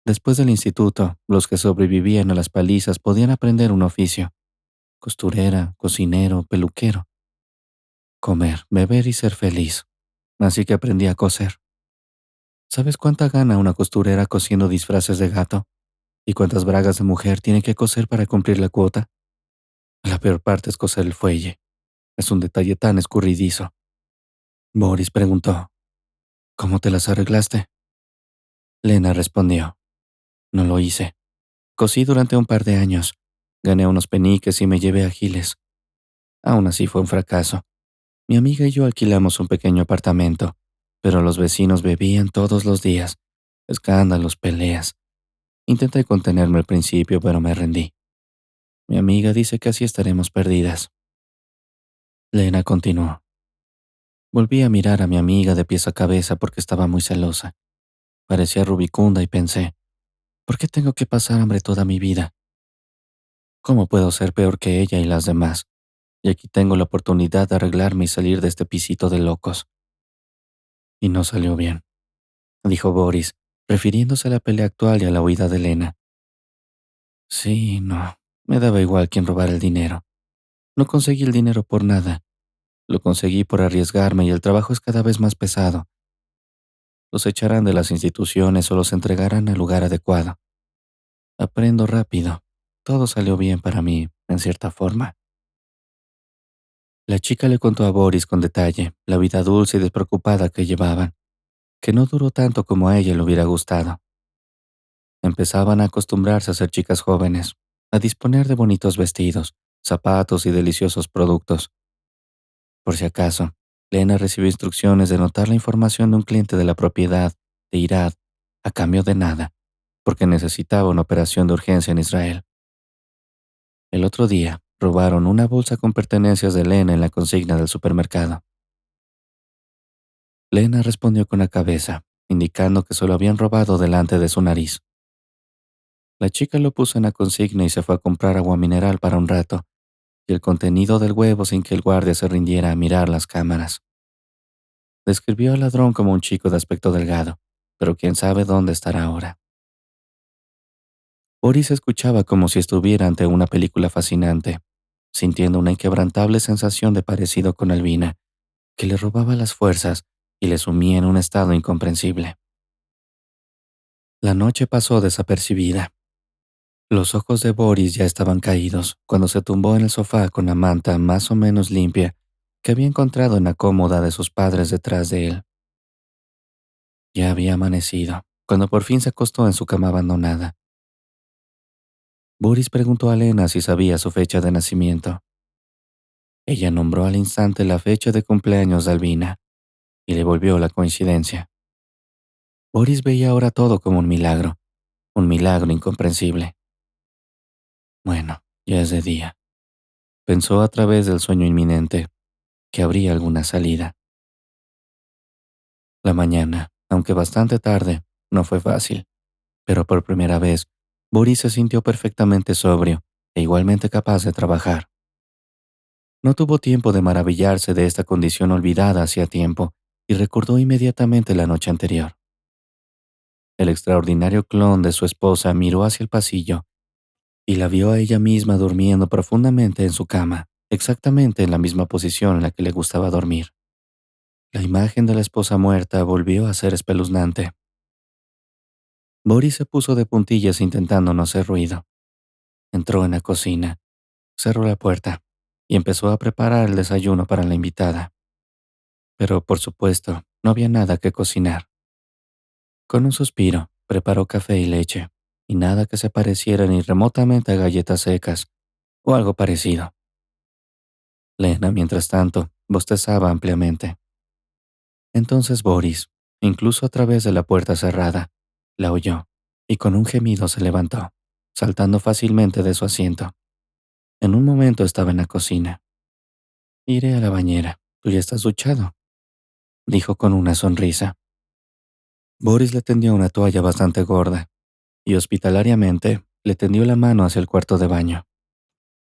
Después del instituto, los que sobrevivían a las palizas podían aprender un oficio: costurera, cocinero, peluquero. Comer, beber y ser feliz. Así que aprendí a coser. ¿Sabes cuánta gana una costurera cosiendo disfraces de gato? ¿Y cuántas bragas de mujer tiene que coser para cumplir la cuota? La peor parte es coser el fuelle. Es un detalle tan escurridizo. Boris preguntó: ¿cómo te las arreglaste? Lena respondió: no lo hice. Cosí durante un par de años. Gané unos peniques y me llevé a Giles. Aún así fue un fracaso. Mi amiga y yo alquilamos un pequeño apartamento, pero los vecinos bebían todos los días. Escándalos, peleas. Intenté contenerme al principio, pero me rendí. Mi amiga dice que así estaremos perdidas. Lena continuó. Volví a mirar a mi amiga de pies a cabeza porque estaba muy celosa. Parecía rubicunda y pensé: ¿por qué tengo que pasar hambre toda mi vida? ¿Cómo puedo ser peor que ella y las demás? Y aquí tengo la oportunidad de arreglarme y salir de este pisito de locos. Y no salió bien, dijo Boris, refiriéndose a la pelea actual y a la huida de Elena. Sí, no, me daba igual quién robara el dinero. No conseguí el dinero por nada. Lo conseguí por arriesgarme y el trabajo es cada vez más pesado. Los echarán de las instituciones o los entregarán al lugar adecuado. Aprendo rápido. Todo salió bien para mí, en cierta forma. La chica le contó a Boris con detalle la vida dulce y despreocupada que llevaban, que no duró tanto como a ella le hubiera gustado. Empezaban a acostumbrarse a ser chicas jóvenes, a disponer de bonitos vestidos, zapatos y deliciosos productos. Por si acaso, Lena recibió instrucciones de anotar la información de un cliente de la propiedad de Irad a cambio de nada, porque necesitaba una operación de urgencia en Israel. El otro día, robaron una bolsa con pertenencias de Lena en la consigna del supermercado. Lena respondió con la cabeza, indicando que se lo habían robado delante de su nariz. La chica lo puso en la consigna y se fue a comprar agua mineral para un rato, y el contenido del huevo sin que el guardia se rindiera a mirar las cámaras. Describió al ladrón como un chico de aspecto delgado, pero quién sabe dónde estará ahora. Boris escuchaba como si estuviera ante una película fascinante, sintiendo una inquebrantable sensación de parecido con Albina, que le robaba las fuerzas y le sumía en un estado incomprensible. La noche pasó desapercibida. Los ojos de Boris ya estaban caídos cuando se tumbó en el sofá con la manta más o menos limpia que había encontrado en la cómoda de sus padres detrás de él. Ya había amanecido, cuando por fin se acostó en su cama abandonada. Boris preguntó a Lena si sabía su fecha de nacimiento. Ella nombró al instante la fecha de cumpleaños de Albina y le volvió la coincidencia. Boris veía ahora todo como un milagro incomprensible. Bueno, ya es de día. Pensó a través del sueño inminente que habría alguna salida. La mañana, aunque bastante tarde, no fue fácil, pero por primera vez, Boris se sintió perfectamente sobrio e igualmente capaz de trabajar. No tuvo tiempo de maravillarse de esta condición olvidada hacía tiempo y recordó inmediatamente la noche anterior. El extraordinario clon de su esposa miró hacia el pasillo y la vio a ella misma durmiendo profundamente en su cama, exactamente en la misma posición en la que le gustaba dormir. La imagen de la esposa muerta volvió a ser espeluznante. Boris se puso de puntillas intentando no hacer ruido. Entró en la cocina, cerró la puerta y empezó a preparar el desayuno para la invitada. Pero, por supuesto, no había nada que cocinar. Con un suspiro, preparó café y leche, y nada que se pareciera ni remotamente a galletas secas o algo parecido. Lena, mientras tanto, bostezaba ampliamente. Entonces Boris, incluso a través de la puerta cerrada, la oyó y con un gemido se levantó, saltando fácilmente de su asiento. En un momento estaba en la cocina. «Iré a la bañera. ¿Tú ya estás duchado?», dijo con una sonrisa. Boris le tendió una toalla bastante gorda y hospitalariamente le tendió la mano hacia el cuarto de baño.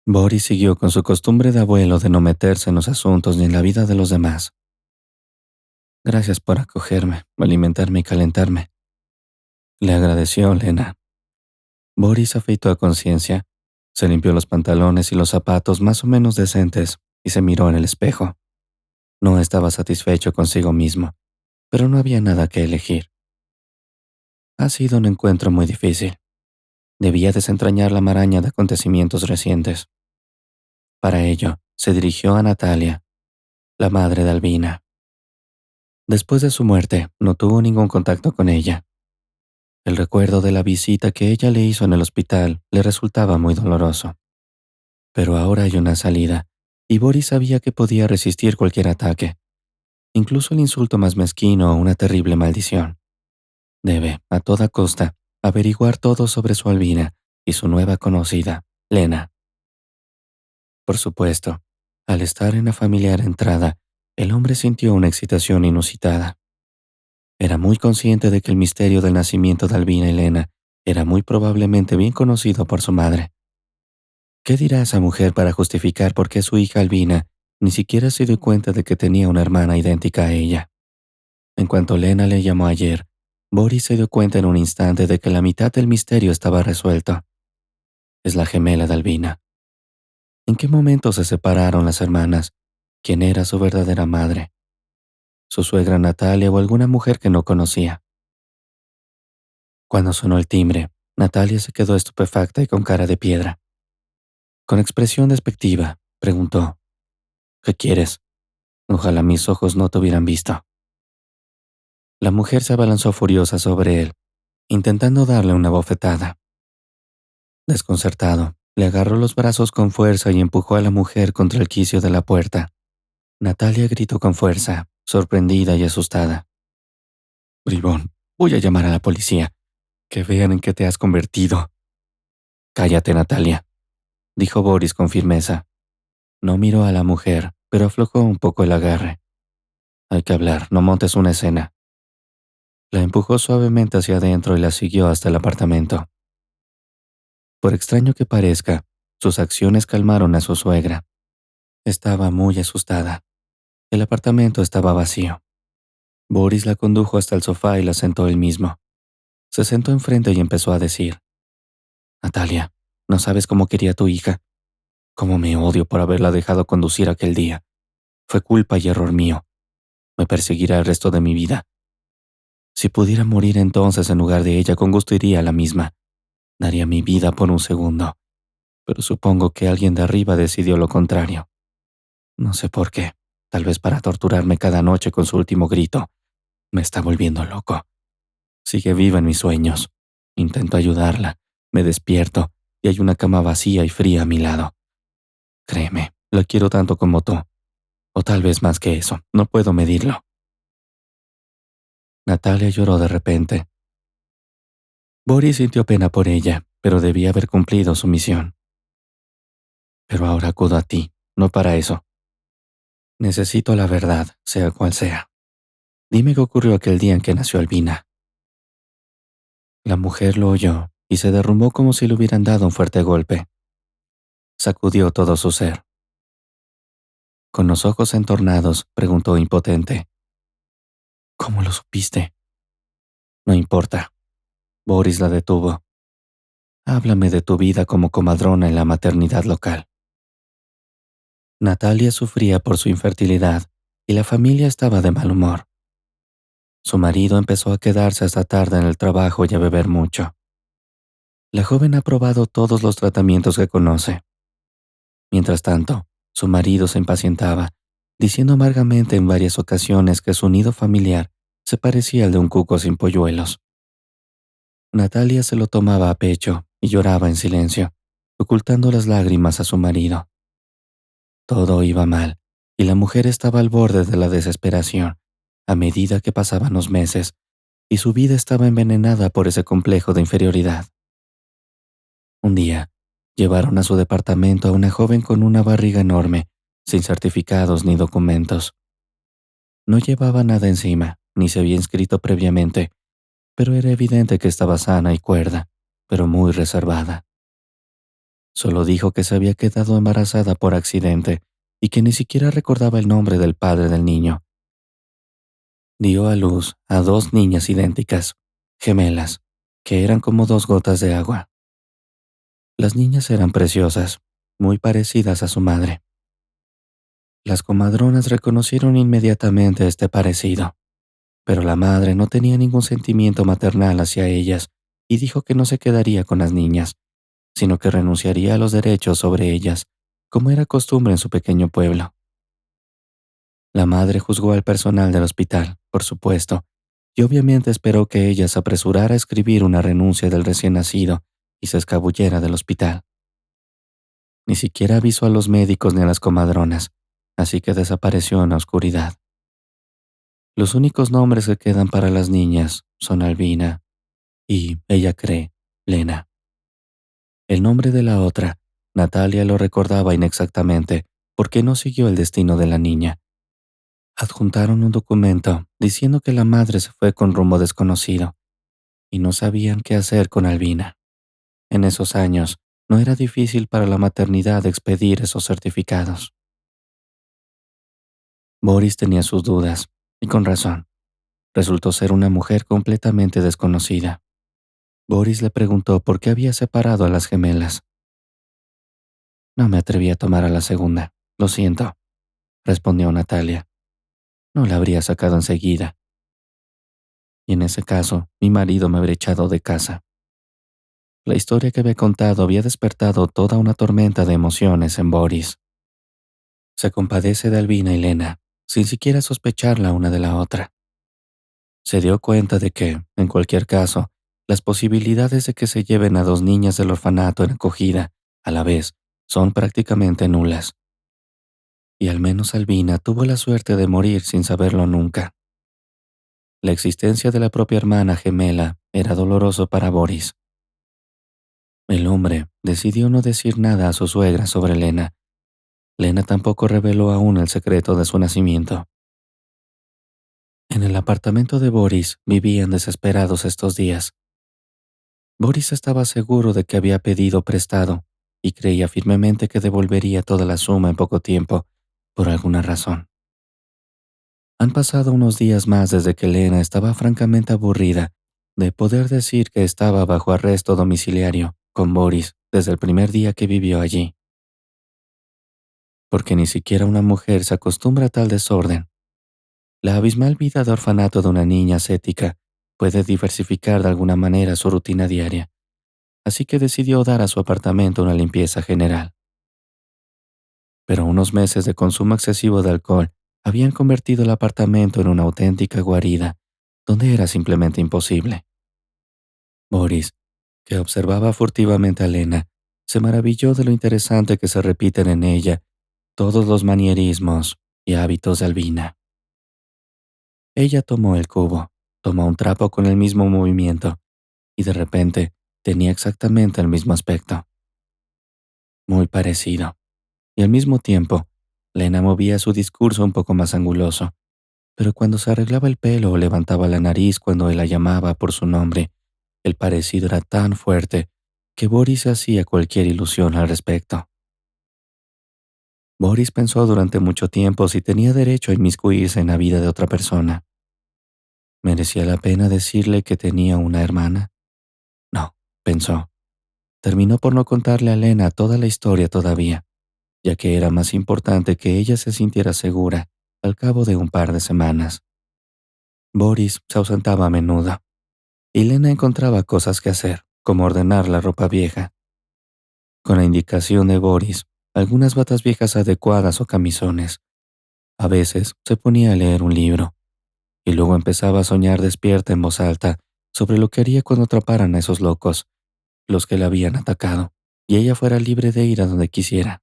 Boris siguió con su costumbre de abuelo de no meterse en los asuntos ni en la vida de los demás. «Gracias por acogerme, alimentarme y calentarme», le agradeció Lena. Boris afeitó a conciencia, se limpió los pantalones y los zapatos más o menos decentes y se miró en el espejo. No estaba satisfecho consigo mismo, pero no había nada que elegir. Ha sido un encuentro muy difícil. Debía desentrañar la maraña de acontecimientos recientes. Para ello, se dirigió a Natalia, la madre de Albina. Después de su muerte, no tuvo ningún contacto con ella. El recuerdo de la visita que ella le hizo en el hospital le resultaba muy doloroso. Pero ahora hay una salida, y Boris sabía que podía resistir cualquier ataque, incluso el insulto más mezquino o una terrible maldición. Debe, a toda costa, averiguar todo sobre su Albina y su nueva conocida, Lena. Por supuesto, al estar en la familiar entrada, el hombre sintió una excitación inusitada. Era muy consciente de que el misterio del nacimiento de Albina y Lena era muy probablemente bien conocido por su madre. ¿Qué dirá esa mujer para justificar por qué su hija Albina ni siquiera se dio cuenta de que tenía una hermana idéntica a ella? En cuanto Lena le llamó ayer, Boris se dio cuenta en un instante de que la mitad del misterio estaba resuelto. Es la gemela de Albina. ¿En qué momento se separaron las hermanas? ¿Quién era su verdadera madre? ¿Su suegra Natalia o alguna mujer que no conocía? Cuando sonó el timbre, Natalia se quedó estupefacta y con cara de piedra. Con expresión despectiva, preguntó: ¿Qué quieres? Ojalá mis ojos no te hubieran visto. La mujer se abalanzó furiosa sobre él, intentando darle una bofetada. Desconcertado, le agarró los brazos con fuerza y empujó a la mujer contra el quicio de la puerta. Natalia gritó con fuerza, sorprendida y asustada. Bribón, voy a llamar a la policía. Que vean en qué te has convertido. Cállate, Natalia, dijo Boris con firmeza. No miró a la mujer, pero aflojó un poco el agarre. Hay que hablar, no montes una escena. La empujó suavemente hacia adentro y la siguió hasta el apartamento. Por extraño que parezca, sus acciones calmaron a su suegra. Estaba muy asustada. El apartamento estaba vacío. Boris la condujo hasta el sofá y la sentó él mismo. Se sentó enfrente y empezó a decir: Natalia, no sabes cómo quería a tu hija. Cómo me odio por haberla dejado conducir aquel día. Fue culpa y error mío. Me perseguirá el resto de mi vida. Si pudiera morir entonces en lugar de ella, con gusto iría a la misma. Daría mi vida por un segundo. Pero supongo que alguien de arriba decidió lo contrario. No sé por qué. Tal vez para torturarme cada noche con su último grito. Me está volviendo loco. Sigue viva en mis sueños. Intento ayudarla. Me despierto y hay una cama vacía y fría a mi lado. Créeme, la quiero tanto como tú. O tal vez más que eso. No puedo medirlo. Natalia lloró de repente. Boris sintió pena por ella, pero debía haber cumplido su misión. Pero ahora acudo a ti, no para eso. Necesito la verdad, sea cual sea. Dime qué ocurrió aquel día en que nació Albina. La mujer lo oyó y se derrumbó como si le hubieran dado un fuerte golpe. Sacudió todo su ser. Con los ojos entornados, preguntó impotente: ¿Cómo lo supiste? No importa. Boris la detuvo. Háblame de tu vida como comadrona en la maternidad local. Natalia sufría por su infertilidad y la familia estaba de mal humor. Su marido empezó a quedarse hasta tarde en el trabajo y a beber mucho. La joven ha probado todos los tratamientos que conoce. Mientras tanto, su marido se impacientaba, diciendo amargamente en varias ocasiones que su nido familiar se parecía al de un cuco sin polluelos. Natalia se lo tomaba a pecho y lloraba en silencio, ocultando las lágrimas a su marido. Todo iba mal, y la mujer estaba al borde de la desesperación, a medida que pasaban los meses, y su vida estaba envenenada por ese complejo de inferioridad. Un día, llevaron a su departamento a una joven con una barriga enorme, sin certificados ni documentos. No llevaba nada encima, ni se había inscrito previamente, pero era evidente que estaba sana y cuerda, pero muy reservada. Solo dijo que se había quedado embarazada por accidente y que ni siquiera recordaba el nombre del padre del niño. Dio a luz a dos niñas idénticas, gemelas, que eran como dos gotas de agua. Las niñas eran preciosas, muy parecidas a su madre. Las comadronas reconocieron inmediatamente este parecido, pero la madre no tenía ningún sentimiento maternal hacia ellas y dijo que no se quedaría con las niñas, sino que renunciaría a los derechos sobre ellas, como era costumbre en su pequeño pueblo. La madre juzgó al personal del hospital, por supuesto, y obviamente esperó que ella se apresurara a escribir una renuncia del recién nacido y se escabullera del hospital. Ni siquiera avisó a los médicos ni a las comadronas, así que desapareció en la oscuridad. Los únicos nombres que quedan para las niñas son Albina y, ella cree, Lena. El nombre de la otra, Natalia, lo recordaba inexactamente porque no siguió el destino de la niña. Adjuntaron un documento diciendo que la madre se fue con rumbo desconocido y no sabían qué hacer con Albina. En esos años, no era difícil para la maternidad expedir esos certificados. Boris tenía sus dudas, y con razón. Resultó ser una mujer completamente desconocida. Boris le preguntó por qué había separado a las gemelas. No me atreví a tomar a la segunda, lo siento, respondió Natalia. No la habría sacado enseguida. Y en ese caso, mi marido me habría echado de casa. La historia que había contado había despertado toda una tormenta de emociones en Boris. Se compadece de Albina y Lena, sin siquiera sospechar la una de la otra. Se dio cuenta de que, en cualquier caso, las posibilidades de que se lleven a dos niñas del orfanato en acogida, a la vez, son prácticamente nulas. Y al menos Albina tuvo la suerte de morir sin saberlo nunca. La existencia de la propia hermana gemela era doloroso para Boris. El hombre decidió no decir nada a su suegra sobre Lena. Lena tampoco reveló aún el secreto de su nacimiento. En el apartamento de Boris vivían desesperados estos días. Boris estaba seguro de que había pedido prestado y creía firmemente que devolvería toda la suma en poco tiempo, por alguna razón. Han pasado unos días más desde que Lena estaba francamente aburrida de poder decir que estaba bajo arresto domiciliario con Boris desde el primer día que vivió allí. Porque ni siquiera una mujer se acostumbra a tal desorden. La abismal vida de orfanato de una niña ascética puede diversificar de alguna manera su rutina diaria, así que decidió dar a su apartamento una limpieza general. Pero unos meses de consumo excesivo de alcohol habían convertido el apartamento en una auténtica guarida, donde era simplemente imposible. Boris, que observaba furtivamente a Lena, se maravilló de lo interesante que se repiten en ella todos los manierismos y hábitos de Albina. Ella tomó el cubo, tomó un trapo con el mismo movimiento, y de repente tenía exactamente el mismo aspecto. Muy parecido. Y al mismo tiempo, Lena movía su discurso un poco más anguloso, pero cuando se arreglaba el pelo o levantaba la nariz cuando él la llamaba por su nombre, el parecido era tan fuerte que Boris se hacía cualquier ilusión al respecto. Boris pensó durante mucho tiempo si tenía derecho a inmiscuirse en la vida de otra persona. ¿Merecía la pena decirle que tenía una hermana? No, pensó. Terminó por no contarle a Lena toda la historia todavía, ya que era más importante que ella se sintiera segura al cabo de un par de semanas. Boris se ausentaba a menudo, y Lena encontraba cosas que hacer, como ordenar la ropa vieja. Con la indicación de Boris, algunas batas viejas adecuadas o camisones. A veces se ponía a leer un libro, y luego empezaba a soñar despierta en voz alta sobre lo que haría cuando atraparan a esos locos, los que la habían atacado, y ella fuera libre de ir a donde quisiera.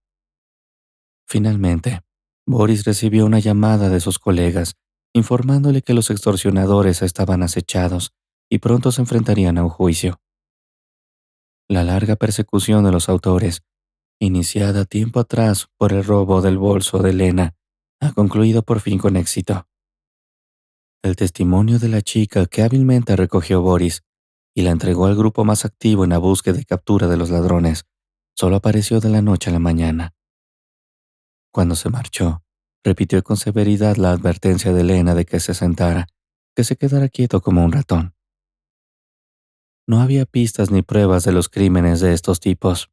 Finalmente, Boris recibió una llamada de sus colegas, informándole que los extorsionadores estaban acechados y pronto se enfrentarían a un juicio. La larga persecución de los autores, iniciada tiempo atrás por el robo del bolso de Lena, ha concluido por fin con éxito. El testimonio de la chica que hábilmente recogió Boris y la entregó al grupo más activo en la búsqueda y captura de los ladrones solo apareció de la noche a la mañana. Cuando se marchó, repitió con severidad la advertencia de Lena de que se sentara, que se quedara quieto como un ratón. No había pistas ni pruebas de los crímenes de estos tipos.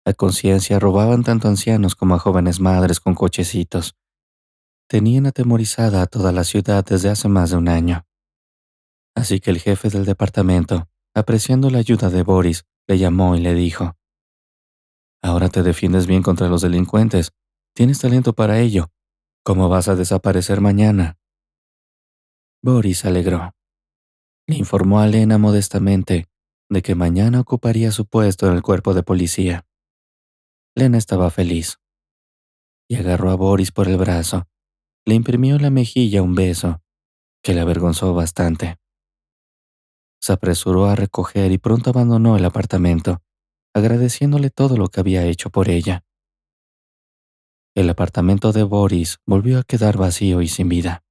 A conciencia robaban tanto a ancianos como a jóvenes madres con cochecitos. Tenían atemorizada a toda la ciudad desde hace más de un año. Así que el jefe del departamento, apreciando la ayuda de Boris, le llamó y le dijo: «Ahora te defiendes bien contra los delincuentes. Tienes talento para ello. ¿Cómo vas a desaparecer mañana?». Boris se alegró. Le informó a Lena modestamente de que mañana ocuparía su puesto en el cuerpo de policía. Lena estaba feliz y agarró a Boris por el brazo. Le imprimió en la mejilla un beso que le avergonzó bastante. Se apresuró a recoger y pronto abandonó el apartamento, agradeciéndole todo lo que había hecho por ella. El apartamento de Boris volvió a quedar vacío y sin vida.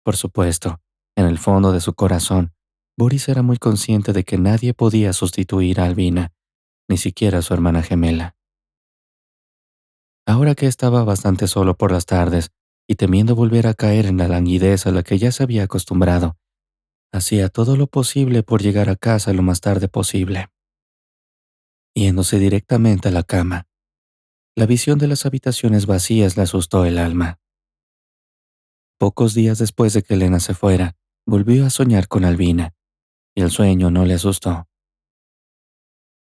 Por supuesto, en el fondo de su corazón, Boris era muy consciente de que nadie podía sustituir a Albina, ni siquiera a su hermana gemela. Ahora que estaba bastante solo por las tardes y temiendo volver a caer en la languidez a la que ya se había acostumbrado, hacía todo lo posible por llegar a casa lo más tarde posible. Yéndose directamente a la cama, la visión de las habitaciones vacías le asustó el alma. Pocos días después de que Elena se fuera, volvió a soñar con Albina, y el sueño no le asustó.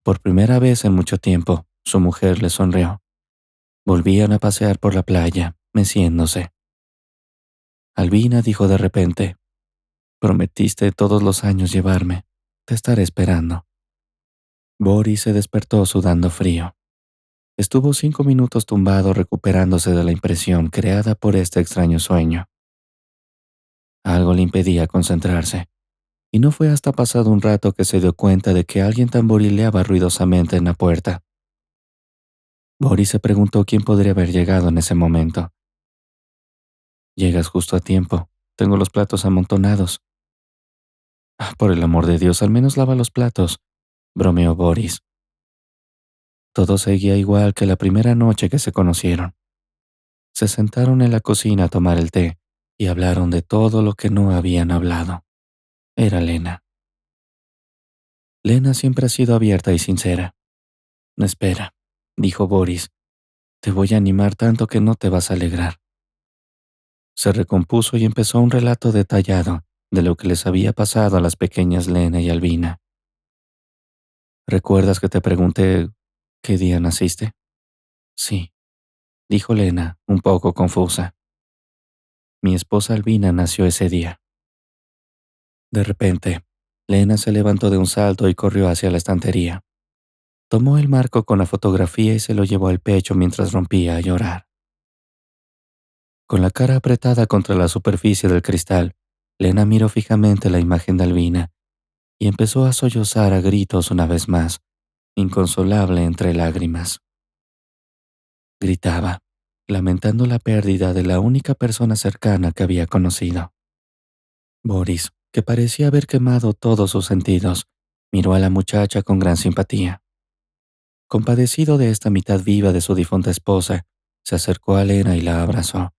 Por primera vez en mucho tiempo, su mujer le sonrió. Volvían a pasear por la playa, meciéndose. Albina dijo de repente: «Prometiste todos los años llevarme. Te estaré esperando». Boris se despertó sudando frío. Estuvo 5 minutos tumbado recuperándose de la impresión creada por este extraño sueño. Algo le impedía concentrarse, y no fue hasta pasado un rato que se dio cuenta de que alguien tamborileaba ruidosamente en la puerta. Boris se preguntó quién podría haber llegado en ese momento. «Llegas justo a tiempo. Tengo los platos amontonados». «Ah, por el amor de Dios, al menos lava los platos», bromeó Boris. Todo seguía igual que la primera noche que se conocieron. Se sentaron en la cocina a tomar el té y hablaron de todo lo que no habían hablado. Era Lena. Lena siempre ha sido abierta y sincera. «Espera», dijo Boris. «Te voy a animar tanto que no te vas a alegrar». Se recompuso y empezó un relato detallado de lo que les había pasado a las pequeñas Lena y Albina. «¿Recuerdas que te pregunté qué día naciste?» «Sí», dijo Lena, un poco confusa. «Mi esposa Albina nació ese día». De repente, Lena se levantó de un salto y corrió hacia la estantería. Tomó el marco con la fotografía y se lo llevó al pecho mientras rompía a llorar. Con la cara apretada contra la superficie del cristal, Lena miró fijamente la imagen de Albina y empezó a sollozar a gritos una vez más, inconsolable entre lágrimas. Gritaba, lamentando la pérdida de la única persona cercana que había conocido. Boris, que parecía haber quemado todos sus sentidos, miró a la muchacha con gran simpatía. Compadecido de esta mitad viva de su difunta esposa, se acercó a Lena y la abrazó,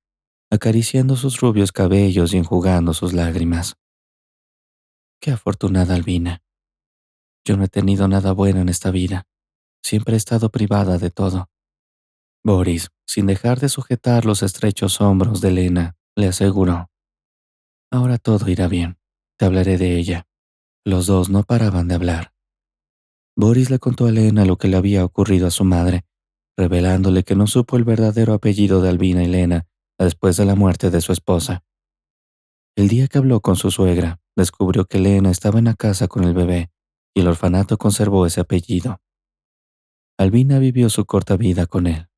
acariciando sus rubios cabellos y enjugando sus lágrimas. «Qué afortunada Albina. Yo no he tenido nada bueno en esta vida. Siempre he estado privada de todo». Boris, sin dejar de sujetar los estrechos hombros de Lena, le aseguró: «Ahora todo irá bien. Te hablaré de ella». Los dos no paraban de hablar. Boris le contó a Lena lo que le había ocurrido a su madre, revelándole que no supo el verdadero apellido de Albina y Lena después de la muerte de su esposa. El día que habló con su suegra, descubrió que Lena estaba en la casa con el bebé y el orfanato conservó ese apellido. Albina vivió su corta vida con él.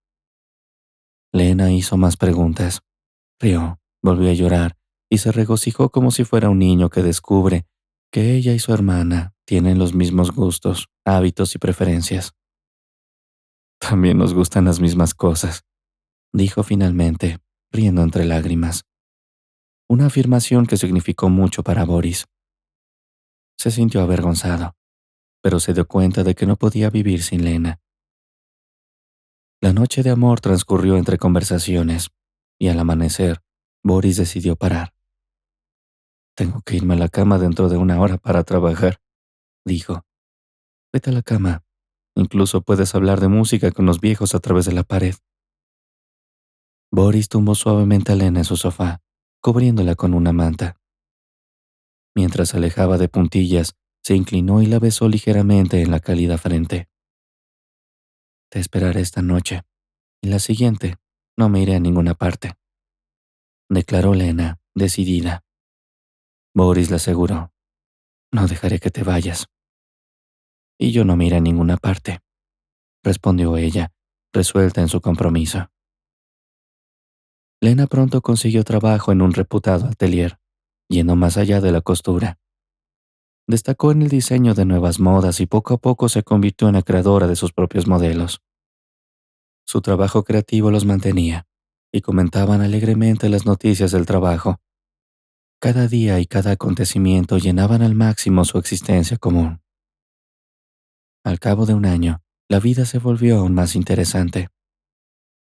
Lena hizo más preguntas. Rió, volvió a llorar y se regocijó como si fuera un niño que descubre que ella y su hermana tienen los mismos gustos, hábitos y preferencias. «También nos gustan las mismas cosas», dijo finalmente, riendo entre lágrimas. Una afirmación que significó mucho para Boris. Se sintió avergonzado, pero se dio cuenta de que no podía vivir sin Lena. La noche de amor transcurrió entre conversaciones, y al amanecer, Boris decidió parar. «Tengo que irme a la cama dentro de 1 hora para trabajar», dijo. «Vete a la cama. Incluso puedes hablar de música con los viejos a través de la pared». Boris tumbó suavemente a Lena en su sofá, cubriéndola con una manta. Mientras se alejaba de puntillas, se inclinó y la besó ligeramente en la cálida frente. «Te esperaré esta noche, y la siguiente no me iré a ninguna parte», declaró Lena, decidida. Boris le aseguró: «No dejaré que te vayas». «Y yo no me iré a ninguna parte», respondió ella, resuelta en su compromiso. Lena pronto consiguió trabajo en un reputado atelier, yendo más allá de la costura. Destacó en el diseño de nuevas modas y poco a poco se convirtió en la creadora de sus propios modelos. Su trabajo creativo los mantenía, y comentaban alegremente las noticias del trabajo. Cada día y cada acontecimiento llenaban al máximo su existencia común. Al cabo de un año, la vida se volvió aún más interesante.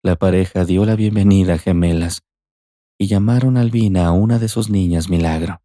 La pareja dio la bienvenida a gemelas y llamaron a Albina a una de sus niñas milagro.